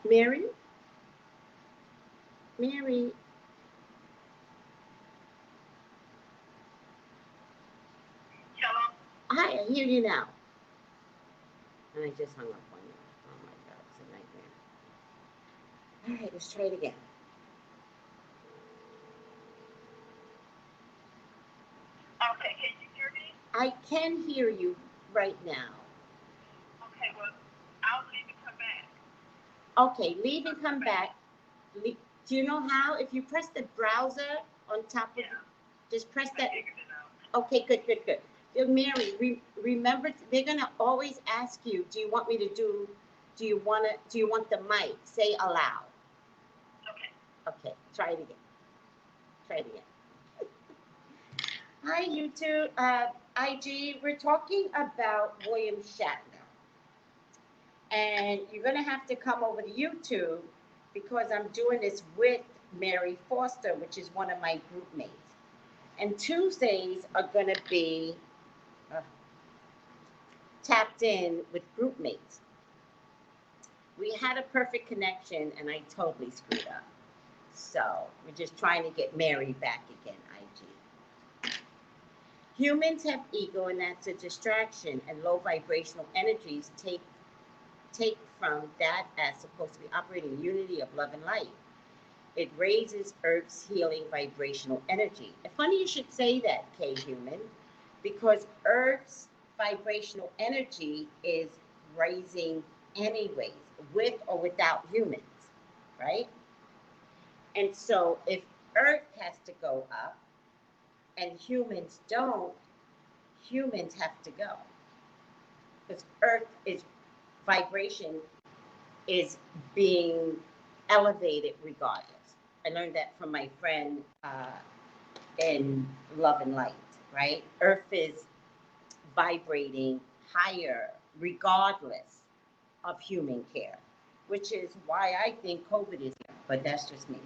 Mary? Mary? Hello? Hi, I hear you now. And I just hung up on you. Oh my God, it's a nightmare. All right, let's try it again. Okay, can you hear me? I can hear you right now. Okay, well, I'll leave and come back. Okay, leave and come back. Do you know how? If you press the browser on top of, just press that. Okay, good. Mary, remember, they're gonna always ask you, do you want me to do you want the mic? Say aloud. Okay, try it again. Hi, YouTube, IG. We're talking about William Shatner. And you're gonna have to come over to YouTube because I'm doing this with Mary Foster, which is one of my group mates. And Tuesdays are gonna be tapped in with group mates. We had a perfect connection and I totally screwed up. So we're just trying to get Mary back again, IG. Humans have ego and that's a distraction, and low vibrational energies take from that as supposed to be operating in unity of love and light. It raises Earth's healing vibrational energy. And funny you should say that, K-Human, because Earth's vibrational energy is raising anyways, with or without humans, right? And so if Earth has to go up and humans don't, humans have to go. Because Earth is vibration is being elevated regardless. I learned that from my friend in Love and Light, right? Earth is vibrating higher regardless of human care, which is why I think COVID is here, but that's just me.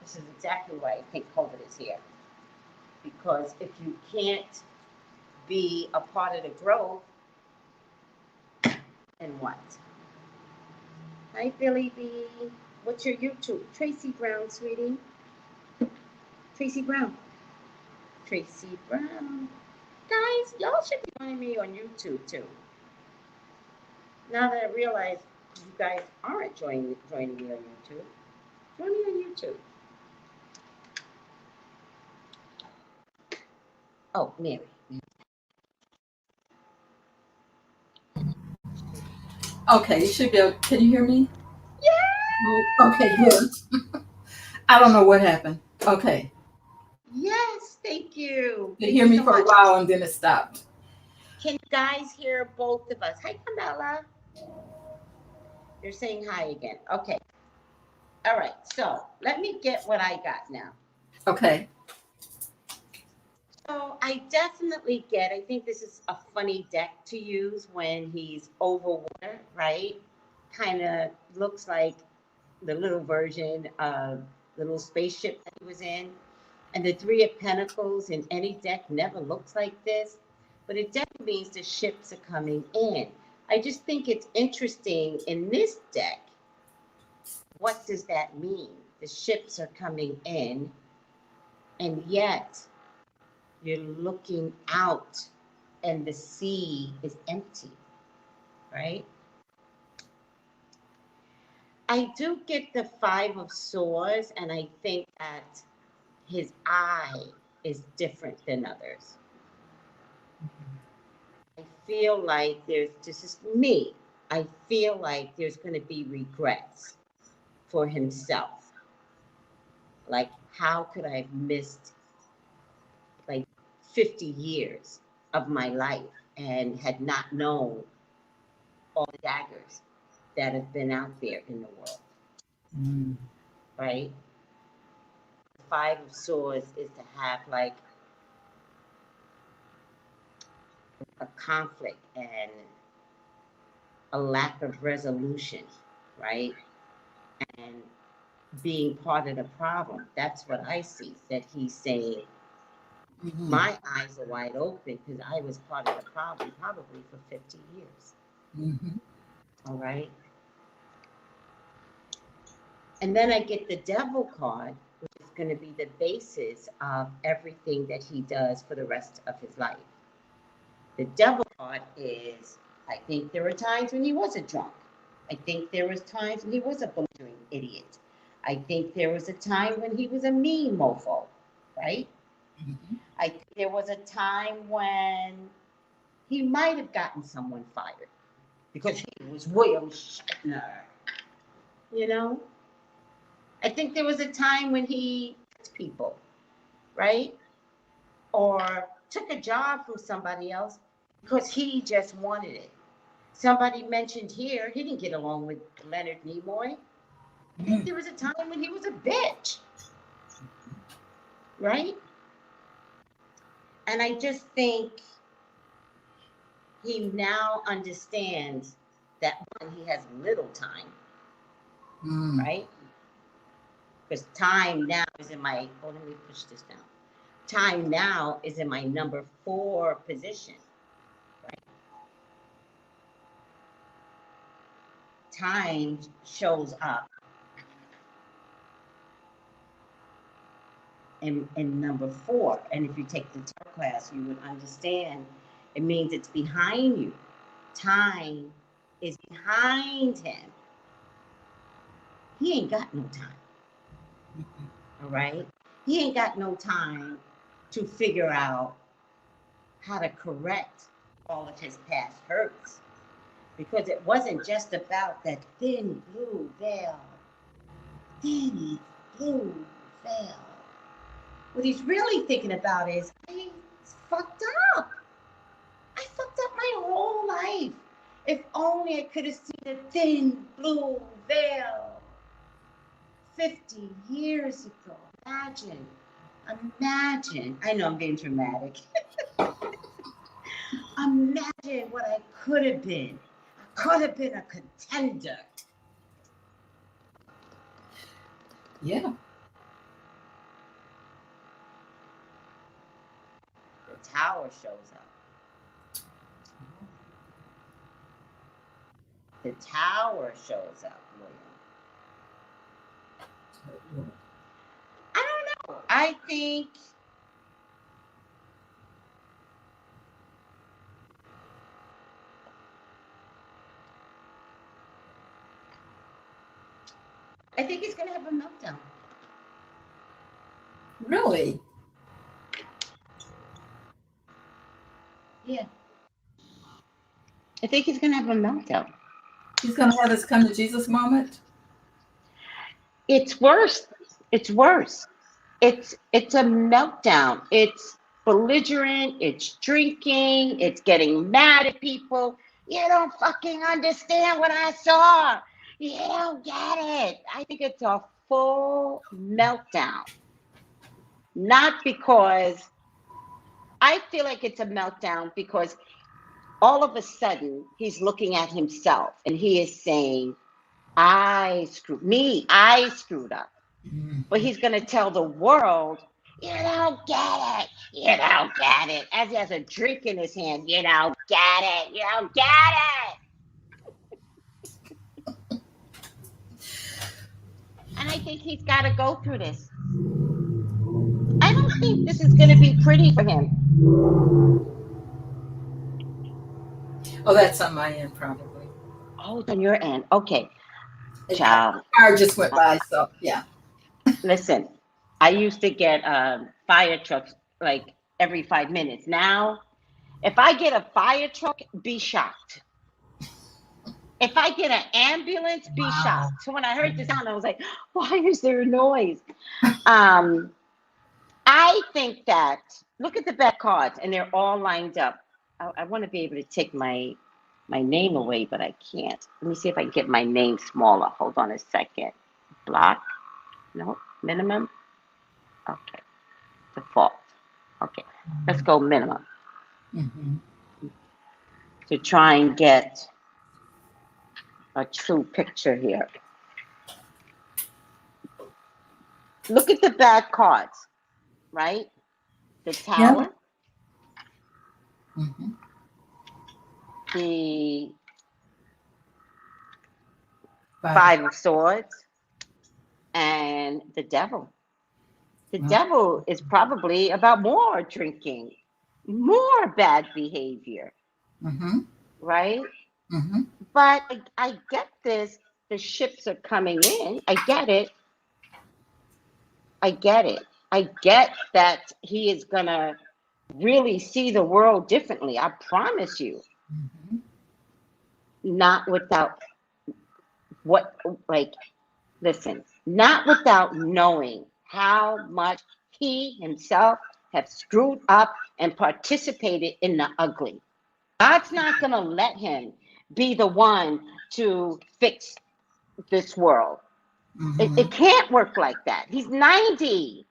This is exactly why I think COVID is here. Because if you can't be a part of the growth, then what? Hi, Billy B. What's your YouTube? Tracey Brown, sweetie. Tracey Brown. Tracey Brown. Guys, y'all should be joining me on YouTube too. Now that I realize you guys aren't joining me on YouTube, join me on YouTube. Oh, Mary. Okay, you should be able. Can you hear me? Yeah. Okay, good. I don't know what happened. Okay. Yes, thank you. You hear me so for much. A while and then it stopped. Can you guys hear both of us? Hi, Camilla. You're saying hi again. Okay. All right. So let me get what I got now. Okay. So I definitely get, I think this is a funny deck to use when he's over water, right? Kind of looks like the little version of the little spaceship that he was in. And the Three of Pentacles in any deck never looks like this, but it definitely means the ships are coming in. I just think it's interesting in this deck. What does that mean? The ships are coming in, and yet you're looking out and the sea is empty, right? I do get the Five of Swords, and I think that his eye is different than others. I feel like this is me, I feel like there's going to be regrets for himself. Like, how could I have missed like 50 years of my life and had not known all the daggers that have been out there in the world, right? The Five of Swords is to have like a conflict and a lack of resolution, right? And being part of the problem. That's what I see, that he's saying, my eyes are wide open because I was part of the problem probably for 50 years. All right. And then I get the Devil card, which is going to be the basis of everything that he does for the rest of his life. The Devil card is, I think there were times when he was a drunk. I think there was times when he was a belligerent idiot. I think there was a time when he was a mean mofo, right? There was a time when he might have gotten someone fired because he was William Shatner. You know, I think there was a time when he hurt people, right? Or took a job from somebody else because he just wanted it. Somebody mentioned here he didn't get along with Leonard Nimoy. I think there was a time when he was a bitch, right? And I just think he now understands that when he has little time, right? Because time now is in my, oh, let me push this down. Time now is in my number 4 position, right? Time shows up in number 4. And if you take the TER class, you would understand it means it's behind you. Time is behind him. He ain't got no time. All right? He ain't got no time to figure out how to correct all of his past hurts. Because it wasn't just about that thin blue veil. Thin blue veil. What he's really thinking about is, I fucked up. I fucked up my whole life. If only I could have seen the thin blue veil 50 years ago. Imagine. I know I'm being dramatic. Imagine what I could have been. I could have been a contender. Yeah. The tower shows up. The tower shows up, William. I don't know. I think he's gonna have a meltdown. Really? Yeah. I think he's gonna have a meltdown. He's gonna have his come to Jesus moment? It's worse. It's worse. It's a meltdown. It's belligerent. It's drinking. It's getting mad at people. You don't fucking understand what I saw. You don't get it. I think it's a full meltdown. Not because, I feel like it's a meltdown because all of a sudden he's looking at himself and he is saying, I screwed up. But he's going to tell the world, you don't get it. You don't get it. As he has a drink in his hand, you don't get it. You don't get it. And I think he's got to go through this. I don't think this is going to be pretty for him. Oh, that's on my end, probably. Oh, it's on your end. Okay. Ciao. The car just went by, so yeah. Listen, I used to get fire trucks like every 5 minutes. Now, if I get a fire truck, be shocked. If I get an ambulance, be shocked. So when I heard the sound, I was like, why is there a noise? I think that, look at the back cards, and they're all lined up. I want to be able to take my name away, but I can't. Let me see if I can get my name smaller. Hold on a second. Block. No, minimum. Okay. Default. Okay. Let's go minimum. To try and get a true picture here. Look at the back cards, right? The tower. Yeah. The Five of Swords and the Devil. The Devil is probably about more drinking, more bad behavior, right? But I get this. The ships are coming in. I get it. I get that he is gonna really see the world differently. I promise you. Not without listen, not without knowing how much he himself have screwed up and participated in the ugly. God's not going to let him be the one to fix this world. It can't work like that. He's 90.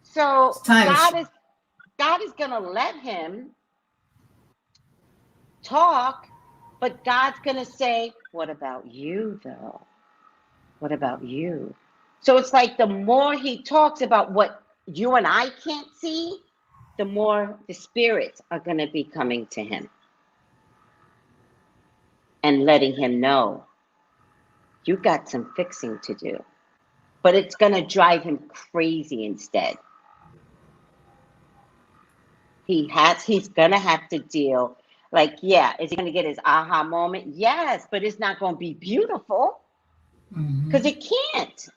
So God is going to let him talk, but God's going to say, what about you, though? What about you? So it's like the more he talks about what you and I can't see, the more the spirits are going to be coming to him and letting him know, you got some fixing to do. But it's going to drive him crazy instead. He's going to have to deal, like, yeah, is he going to get his aha moment? Yes, but it's not going to be beautiful because it can't.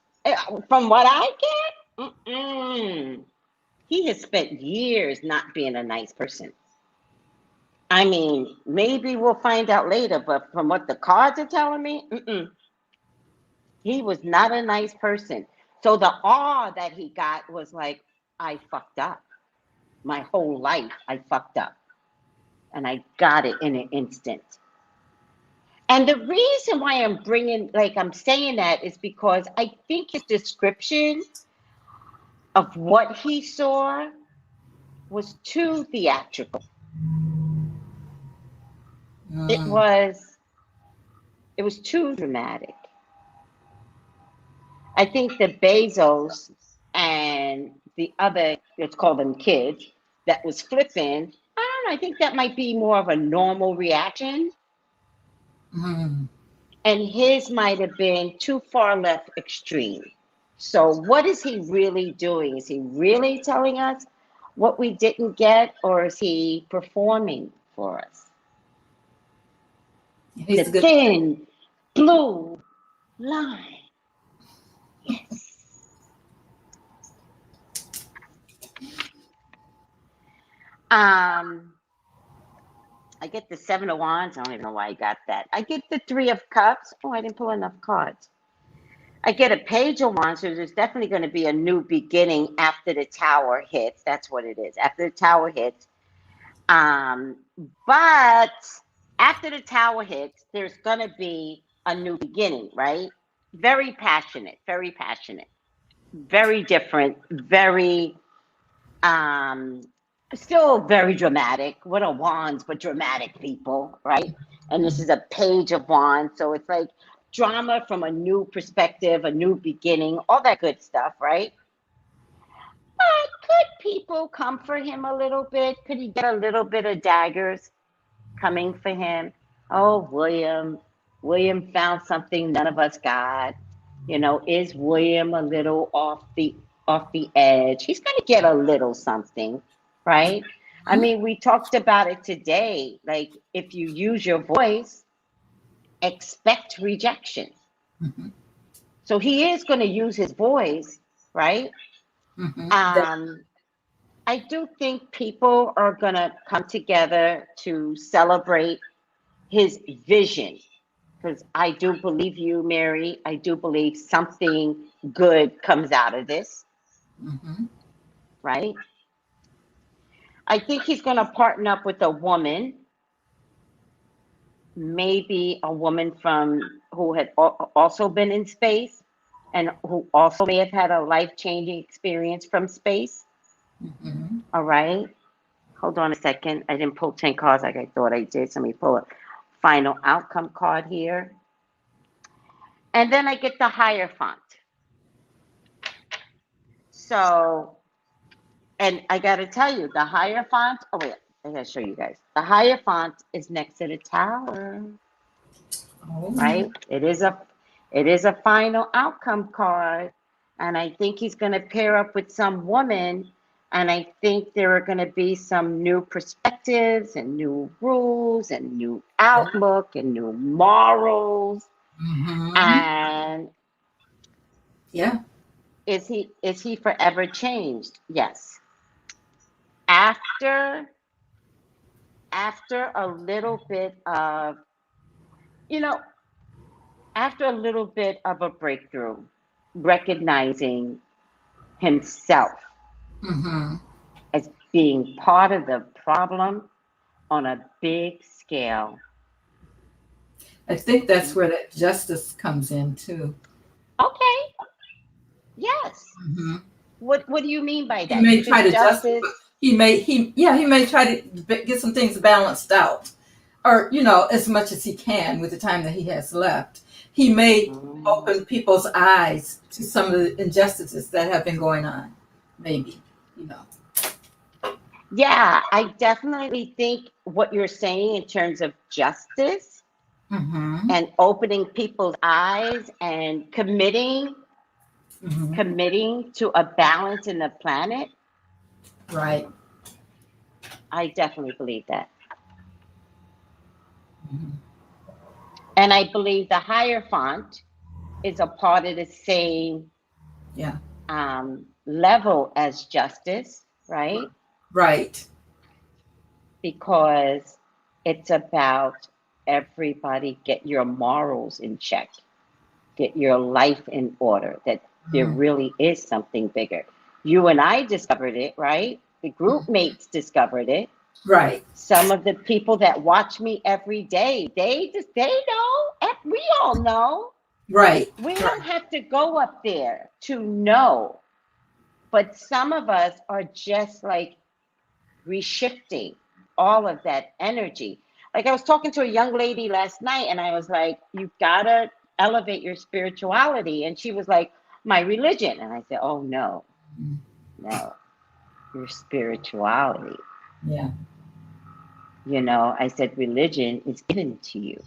From what I get, he has spent years not being a nice person. I mean, maybe we'll find out later, but from what the cards are telling me, he was not a nice person. So the awe that he got was like, I fucked up. My whole life, I fucked up. And I got it in an instant. And the reason why I'm saying that is because I think his description of what he saw was too theatrical. It was too dramatic. I think the Bezos and the other, let's call them kids, that was flipping, I don't know, I think that might be more of a normal reaction. And his might have been too far left extreme. So what is he really doing? Is he really telling us what we didn't get, or is he performing for us? The thin blue line. Yes. I get the 7 of Wands. I don't even know why I got that. I get the 3 of Cups. Oh, I didn't pull enough cards. I get a Page of Wands, so there's definitely going to be a new beginning after the Tower hits. That's what it is. After the Tower hits. But after the Tower hits, there's going to be a new beginning, right? Very passionate, very passionate. Very different, very, still very dramatic. What a Wands, but dramatic people, right? And this is a Page of Wands. So it's like drama from a new perspective, a new beginning, all that good stuff, right? But could people come for him a little bit? Could he get a little bit of daggers coming for him? Oh, William found something none of us got. You know, is William a little off the edge? He's going to get a little something, right? I mean, we talked about it today. Like, if you use your voice, expect rejection. So he is going to use his voice, right? I do think people are going to come together to celebrate his vision. Because I do believe you, Mary. I do believe something good comes out of this. Right? I think he's going to partner up with a woman. Maybe a woman who had also been in space and who also may have had a life-changing experience from space. All right. Hold on a second. I didn't pull 10 cards like I thought I did. So let me pull a final outcome card here. And then I get the Hierophant. So, and I got to tell you, the Hierophant, oh wait, I got to show you guys. The Hierophant is next to the Tower. Right? It is a final outcome card. And I think he's going to pair up with some woman. And I think there are going to be some new perspectives and new rules and new outlook and new morals. And is he forever changed? Yes. After a little bit of, you know, after a little bit of a breakthrough, recognizing himself Mm-hmm. as being part of the problem on a big scale. I think that's where that justice comes in too. Okay. Yes. Mm-hmm. What do you mean by that? He may You try think to justify. justice? He may try to get some things balanced out, or as much as he can with the time that he has left. He may open people's eyes to some of the injustices that have been going on. Maybe. Yeah, I definitely think what you're saying in terms of justice Mm-hmm. and opening people's eyes and committing to a balance in the planet. Right. I definitely believe that. Mm-hmm. And I believe the Hierophant is a part of the same level as justice, right? Right. Because it's about everybody get your morals in check, get your life in order, that there really is something bigger. You and I discovered it, right? The group mates discovered it. Right. Some of the people that watch me every day, they know, we all know. Right. We don't have to go up there to know. But some of us are just like reshifting all of that energy. Like I was talking to a young lady last night and I was like, you gotta elevate your spirituality. And she was like, my religion. And I said, oh no, your spirituality. Yeah. I said, religion is given to you.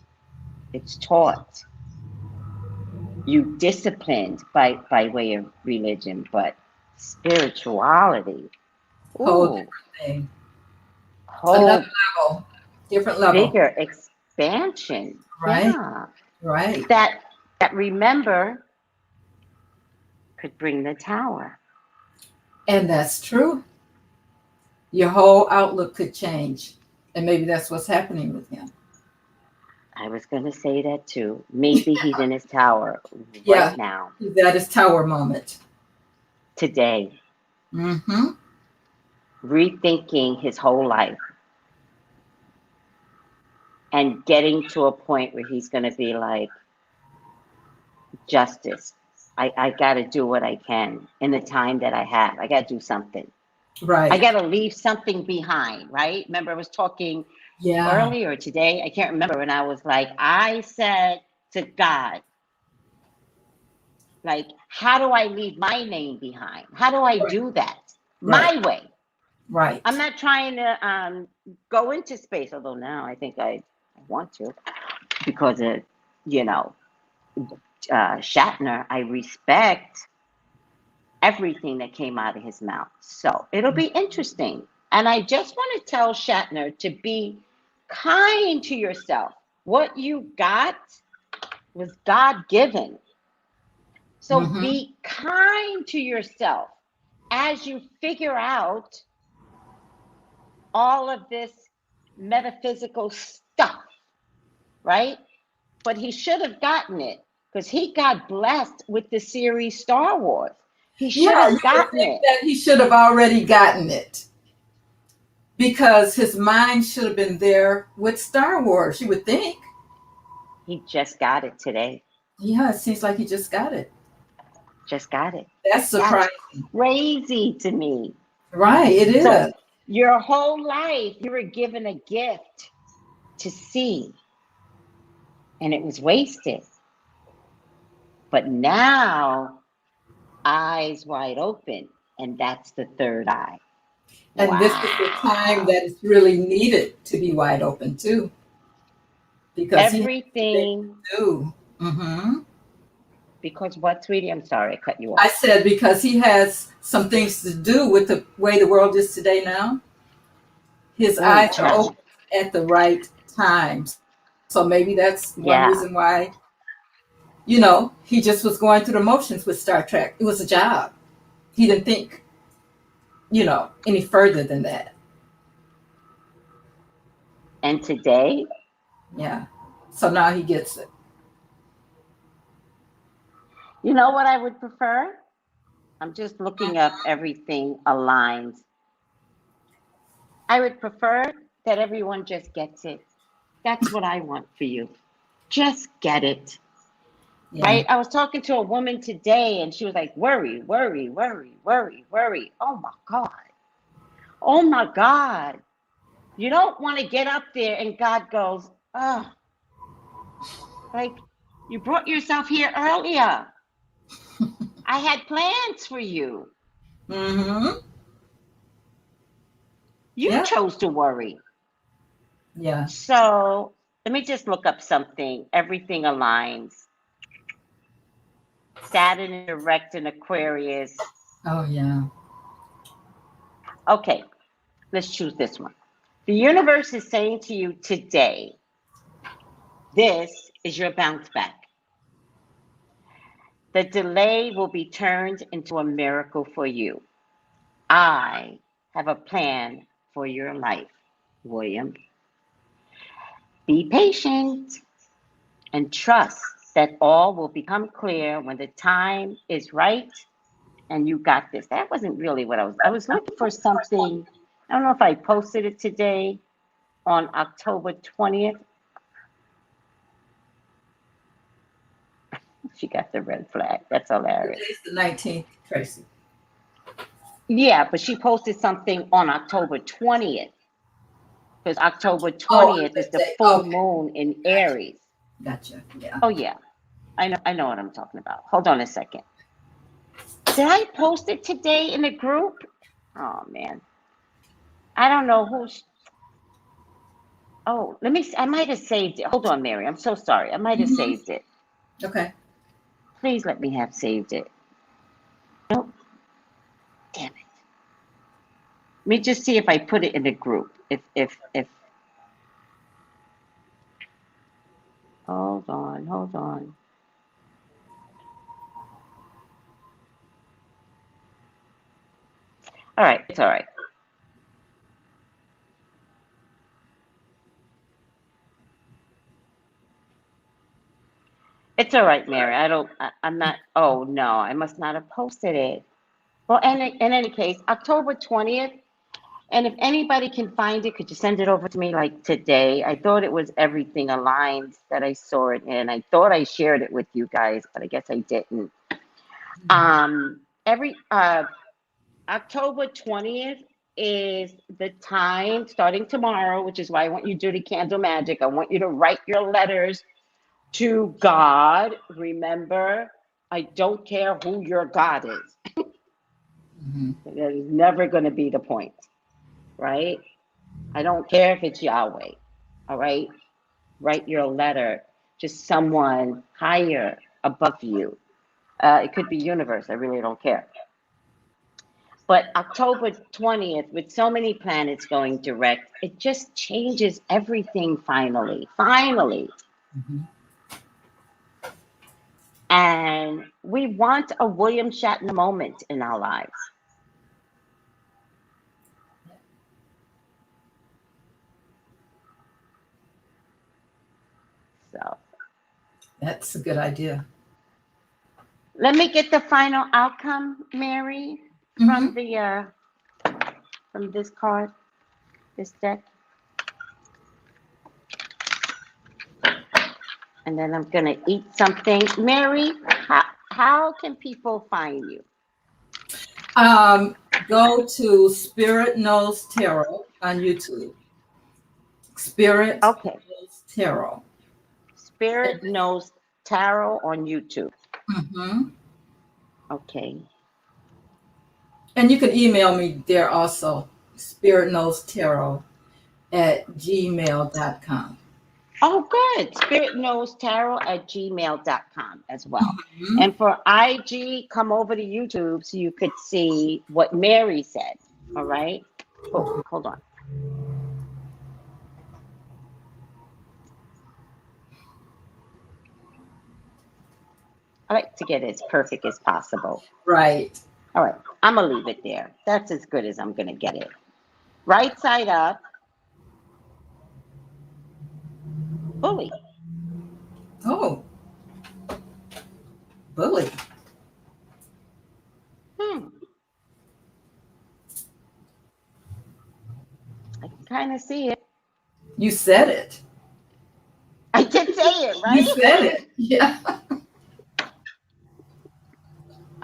It's taught. You disciplined by way of religion, but spirituality. Whole different thing. Whole another level. Different level. Bigger expansion. Right. Yeah. Right. That remember could bring the tower. And that's true. Your whole outlook could change. And maybe that's what's happening with him. I was going to say that too. Maybe he's in his tower right now. He's at his tower moment. Today. Mm-hmm. Rethinking his whole life. And getting to a point where he's going to be like, justice. I got to do what I can in the time that I have. I got to do something. Right. I got to leave something behind, right? Remember I was talking earlier today. I can't remember when I was like, I said to God, like, how do I leave my name behind? How do I do that? My way. Right. I'm not trying to go into space, although now I think I want to because of, Shatner. I respect everything that came out of his mouth. So it'll be interesting. And I just want to tell Shatner to be kind to yourself. What you got was God-given. So be kind to yourself as you figure out all of this metaphysical stuff, right? But he should have gotten it because he got blessed with the series Star Wars. He should have gotten it. That he should have already gotten it because his mind should have been there with Star Wars, you would think. He just got it today. Yeah, it seems like he just got it. Just got it. That's surprising. That's crazy to me. Right, it is. So your whole life, you were given a gift to see, and it was wasted. But now, eyes wide open, and that's the third eye. And this is the time that it's really needed to be wide open too, because everything. Because what, sweetie? I'm sorry, I cut you off. I said because he has some things to do with the way the world is today now. His eyes are open at the right times. So maybe that's one reason why you know, he just was going through the motions with Star Trek. It was a job. He didn't think, you know, any further than that. And today, Yeah. So now he gets it. you know what I would prefer? I'm just looking up everything aligns. I would prefer that everyone just gets it. That's what I want for you. Just get it. Yeah. Right? I was talking to a woman today and she was like, worry, worry, worry, worry, worry. Oh my God. Oh my God. You don't want to get up there and God goes, oh, like you brought yourself here earlier. I had plans for you. Mm-hmm. You chose to worry. Yeah. So let me just look up something. Everything aligns. Saturn is direct in Aquarius. Oh, yeah. Okay, let's choose this one. The universe is saying to you today, this is your bounce back. The delay will be turned into a miracle for you. I have a plan for your life, William. Be patient and trust that all will become clear when the time is right and you got this. That wasn't really what I was looking for something. I don't know if I posted it today on October 20th. She got the red flag. That's hilarious. Today's the 19th, Tracy. Yeah, but she posted something on October 20th. Because October 20th is the full moon in Aries. Gotcha. Yeah. Oh yeah. I know what I'm talking about. Hold on a second. Did I post it today in the group? Oh man. I don't know who's. Oh, let me. I might have saved it. Hold on, Mary. I'm so sorry. I might have saved it. Okay. Please let me have saved it. Nope. Damn it. Let me just see if I put it in the group. If. Hold on. All right. It's all right. It's all right, Mary. I'm not. Oh no, I must not have posted it. Well, in any case, October 20th. And if anybody can find it, could you send it over to me like today? I thought it was everything aligned that I saw it in. I thought I shared it with you guys, but I guess I didn't. October 20th is the time starting tomorrow, which is why I want you to do the candle magic. I want you to write your letters to God. Remember, I don't care who your God is. That is never going to be the point, right? I don't care if it's Yahweh, all right? Write your letter to someone higher above you. It could be universe, I really don't care. But October 20th, with so many planets going direct, it just changes everything finally. And we want a William Shatner moment in our lives. So that's a good idea. Let me get the final outcome, Mary, from the from this card, this deck. And then I'm gonna eat something. Mary, how can people find you? Go to Spirit Knows Tarot on YouTube. Spirit Knows Tarot. Spirit Knows Tarot on YouTube. Okay. And you can email me there also, spiritknowstarot@gmail.com. Oh, good. spiritknowstarot@gmail.com as well. And for IG, come over to YouTube so you could see what Mary said. All right. Oh, hold on. I like to get it as perfect as possible. Right. All right, I'm gonna leave it there. That's as good as I'm gonna get it. Right side up, bully. Oh, bully. Hmm. I can kind of see it. You said it. I did say it, You right? said it. Yeah.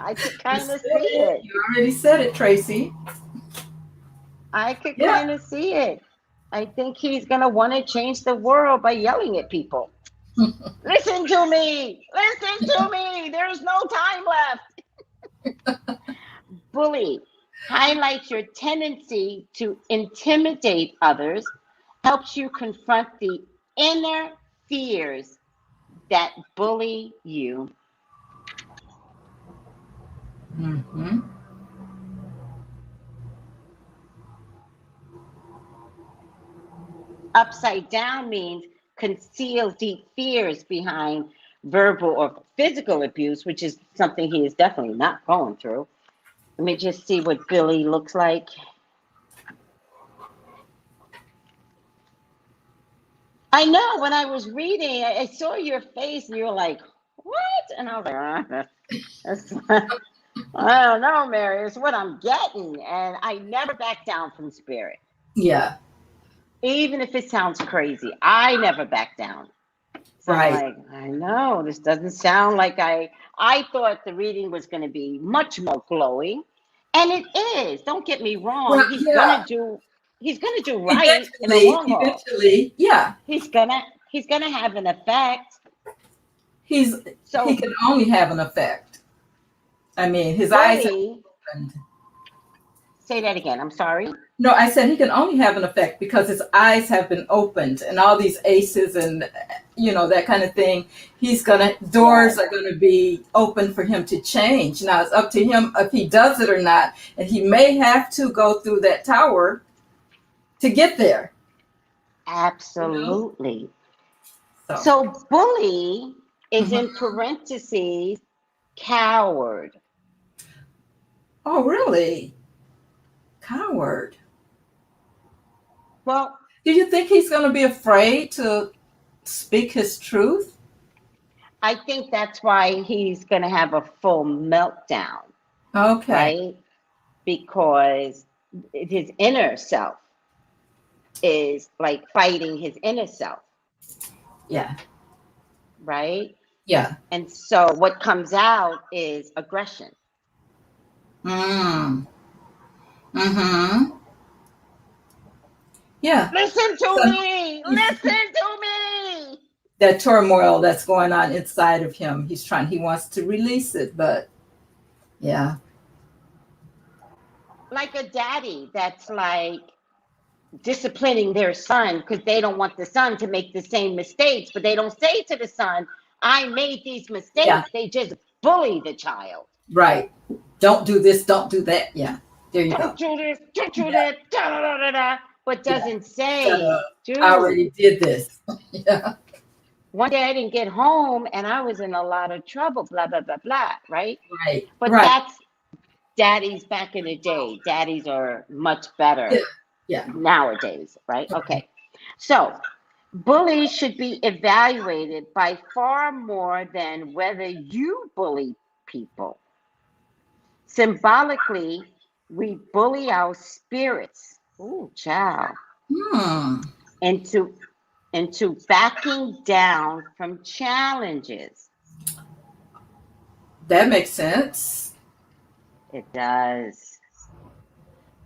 I could You kind of said see it. it. You already said it, Tracy. I could Yeah. kind of see it. I think he's gonna want to change the world by yelling at people. Listen to me. Listen to me. There's no time left. Bully highlights your tendency to intimidate others, helps you confront the inner fears that bully you. Mm-hmm. Upside down means conceal deep fears behind verbal or physical abuse, which is something he is definitely not going through. Let me just see what Billy looks like. I know when I was reading, I saw your face and you were like, what? And I was like, that's, I don't know, Mary. It's what I'm getting. And I never back down from spirit. Yeah. Even if it sounds crazy, I never back down. So Right. I'm like, I know this doesn't sound like I thought the reading was going to be much more glowing. And it is. Don't get me wrong. Well, He's yeah. gonna do right in the long haul. Eventually, yeah. He's gonna have an effect. He So can only have an effect. I mean, his eyes have opened. Say that again. I'm sorry. No, I said he can only have an effect because his eyes have been opened and all these aces and, you know, that kind of thing. Doors are going to be open for him to change. Now it's up to him if he does it or not. And he may have to go through that tower to get there. Absolutely. You know? So bully is in parentheses, coward. Oh, really? Coward. Well, do you think he's going to be afraid to speak his truth? I think that's why he's going to have a full meltdown. Okay. Right? Because his inner self is like fighting his inner self. Yeah. Right? Yeah. And so what comes out is aggression. Mm. Mm-hmm. Yeah. Listen to me. Listen to me. That turmoil that's going on inside of him. He wants to release it, but yeah. Like a daddy that's like disciplining their son because they don't want the son to make the same mistakes, but they don't say to the son, I made these mistakes. Yeah. They just bully the child. Right. Don't do this, don't do that. Yeah. There you don't go. Do this, don't do that, da-da-da-da-da, but doesn't say, dude, I already did this. Yeah. One day I didn't get home and I was in a lot of trouble, blah, blah, blah, blah, right? Right. But that's daddies back in the day. Daddies are much better nowadays, right? Okay. So bullies should be evaluated by far more than whether you bully people. Symbolically, we bully our spirits. Ooh, child. Into backing down from challenges. That makes sense. It does.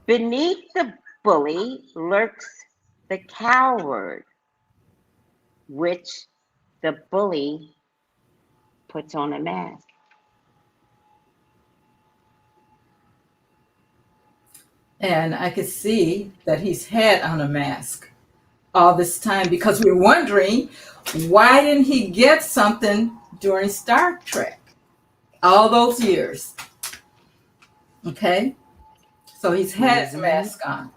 Beneath the bully lurks the coward, which the bully puts on a mask. And I could see that he's had on a mask all this time because we're wondering, why didn't he get something during Star Trek all those years? Okay, so he's had his mask on.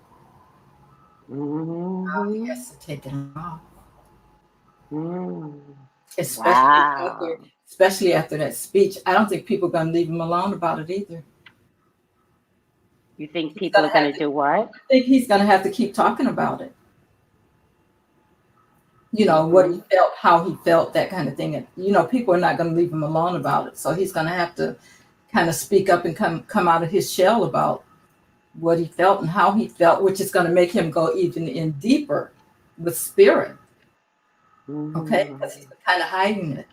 Now he has to take it off. Especially especially after that speech. I don't think people are going to leave him alone about it either. You think people are going to do what? I think he's going to have to keep talking about it. You know, what he felt, how he felt, that kind of thing. And, you know, people are not going to leave him alone about it. So he's going to have to kind of speak up and come out of his shell about what he felt and how he felt, which is going to make him go even in deeper with spirit. Okay? Because he's kind of hiding it.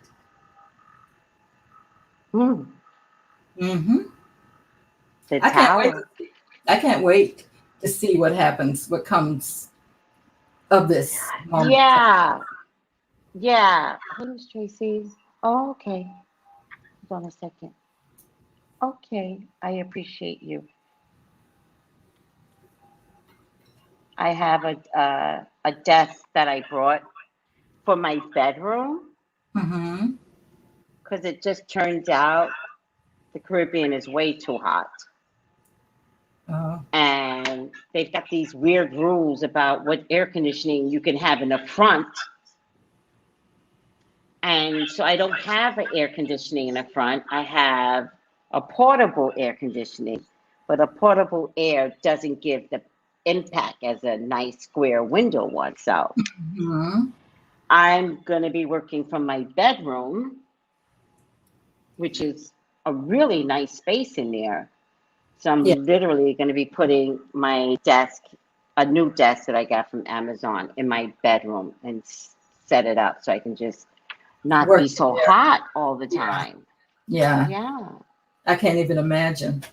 I can't wait to see what happens, what comes of this moment. Yeah. Who's Tracy? Oh, okay. Hold on a second. Okay, I appreciate you. I have a desk that I brought for my bedroom because it just turns out the Caribbean is way too hot. And they've got these weird rules about what air conditioning you can have in the front. And so I don't have an air conditioning in the front. I have a portable air conditioning, but a portable air doesn't give the impact as a nice square window one. So I'm going to be working from my bedroom, which is a really nice space in there. So I'm literally going to be putting my desk, a new desk that I got from Amazon, in my bedroom and set it up so I can just not be so hot all the time. Yeah. I can't even imagine.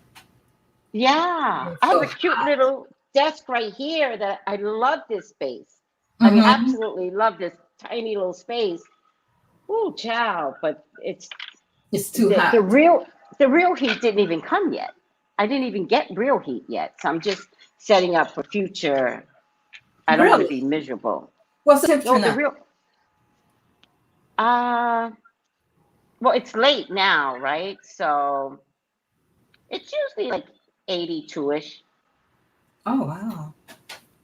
Yeah. I have a cute little desk right here that I love this space. I mean, absolutely love this tiny little space. Ooh, child, but it's too hot. The real heat didn't even come yet. I didn't even get real heat yet. So I'm just setting up for future. I don't want to be miserable. What's the temperature now? Well, it's late now, right? So it's usually like 82-ish. Oh, wow.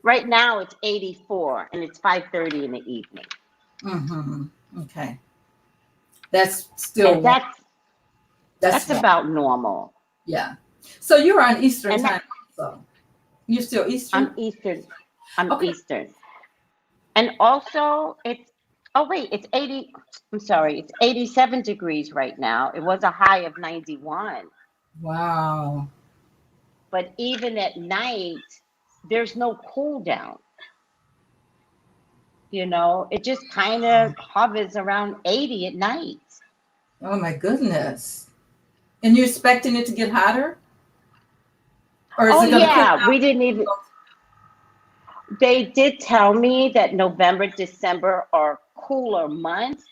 Right now it's 84 and it's 5:30 in the evening. Okay. That's still that's about normal. Yeah. So you're on Eastern time, so you're still Eastern? I'm Eastern. Eastern. And also it's it's 80. I'm sorry, it's 87 degrees right now. It was a high of 91. Wow. But even at night, there's no cool down. You know, it just kind of hovers around 80 at night. Oh my goodness. And you're expecting it to get hotter? Or is it going to cool down? We didn't even. They did tell me that November, December are cooler months.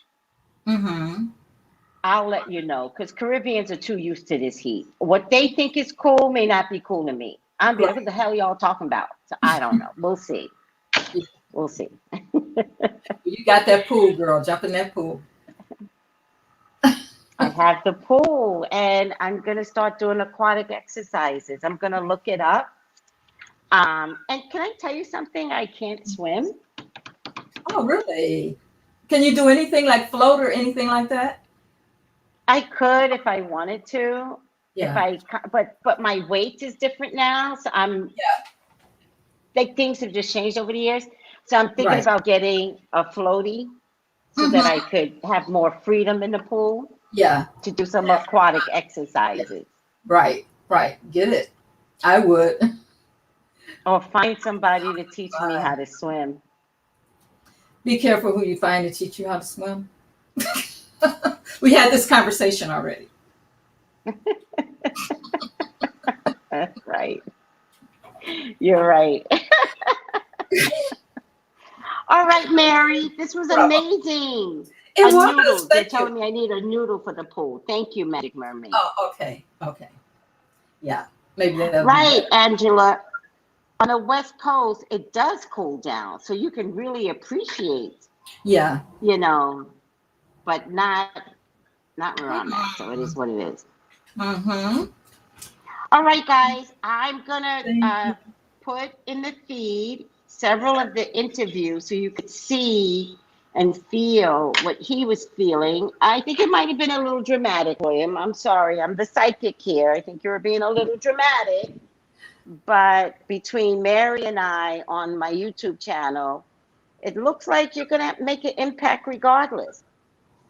I'll let you know, because Caribbeans are too used to this heat. What they think is cool may not be cool to me. I'm like, what the hell y'all talking about? So I don't know. We'll see. We'll see. You got that pool, girl. Jump in that pool. I have the pool, and I'm going to start doing aquatic exercises. I'm going to look it up. And can I tell you something? I can't swim. Oh, really? Can you do anything like float or anything like that? I could if I wanted to. Yeah. But my weight is different now, so I'm. Like things have just changed over the years, so I'm thinking about getting a floaty so that I could have more freedom in the pool. Yeah. To do some aquatic exercises. Right. Get it. I would. Or find somebody to teach me how to swim. Be careful who you find to teach you how to swim. We had this conversation already. Right. You're right. All right, Mary. This was amazing. It was. They're telling me I need a noodle for the pool. Thank you, Magic Mermaid. Oh, okay. Yeah. Maybe that'll right, Angela. On the West Coast, it does cool down, so you can really appreciate. Yeah. You know, but not where I'm at. So it is what it is. All right, guys. I'm gonna put in the feed several of the interviews so you could see and feel what he was feeling. I think it might have been a little dramatic, William. I'm sorry. I'm the psychic here. I think you were being a little dramatic. But between Mary and I on my YouTube channel, it looks like you're going to make an impact regardless.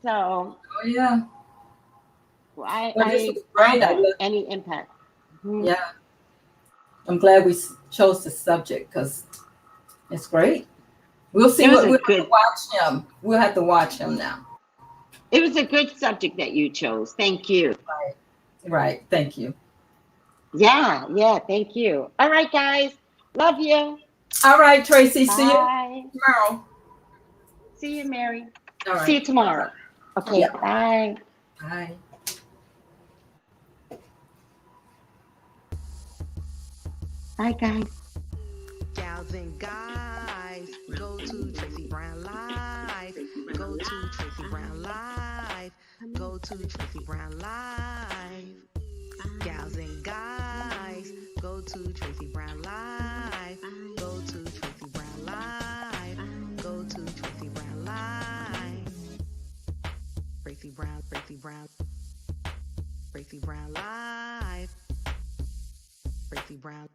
So, Oh, yeah. I This was great. any impact. Mm-hmm. Yeah. I'm glad we chose the subject because it's great. We'll see what we'll have to watch him. We'll have to watch him now. It was a good subject that you chose. Thank you. Right. Thank you. Yeah. Thank you. All right, guys. Love you. All right, Tracy. Bye. See you tomorrow. See you, Mary. All right. See you tomorrow. Okay. Yeah. Bye. Bye. Bye, guys. Gals and guys, go to Tracey Brown Live. Go to Tracey Brown Live. Go to Tracey Brown Live. Gals and guys, go to Tracey Brown Live. Go to Tracey Brown Live. Go to Tracey Brown Live. Tracey Brown, Tracey Brown. Tracey Brown Live. Tracey Brown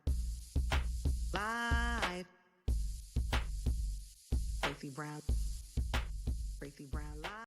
Live. Tracey Brown. Tracey Brown Live.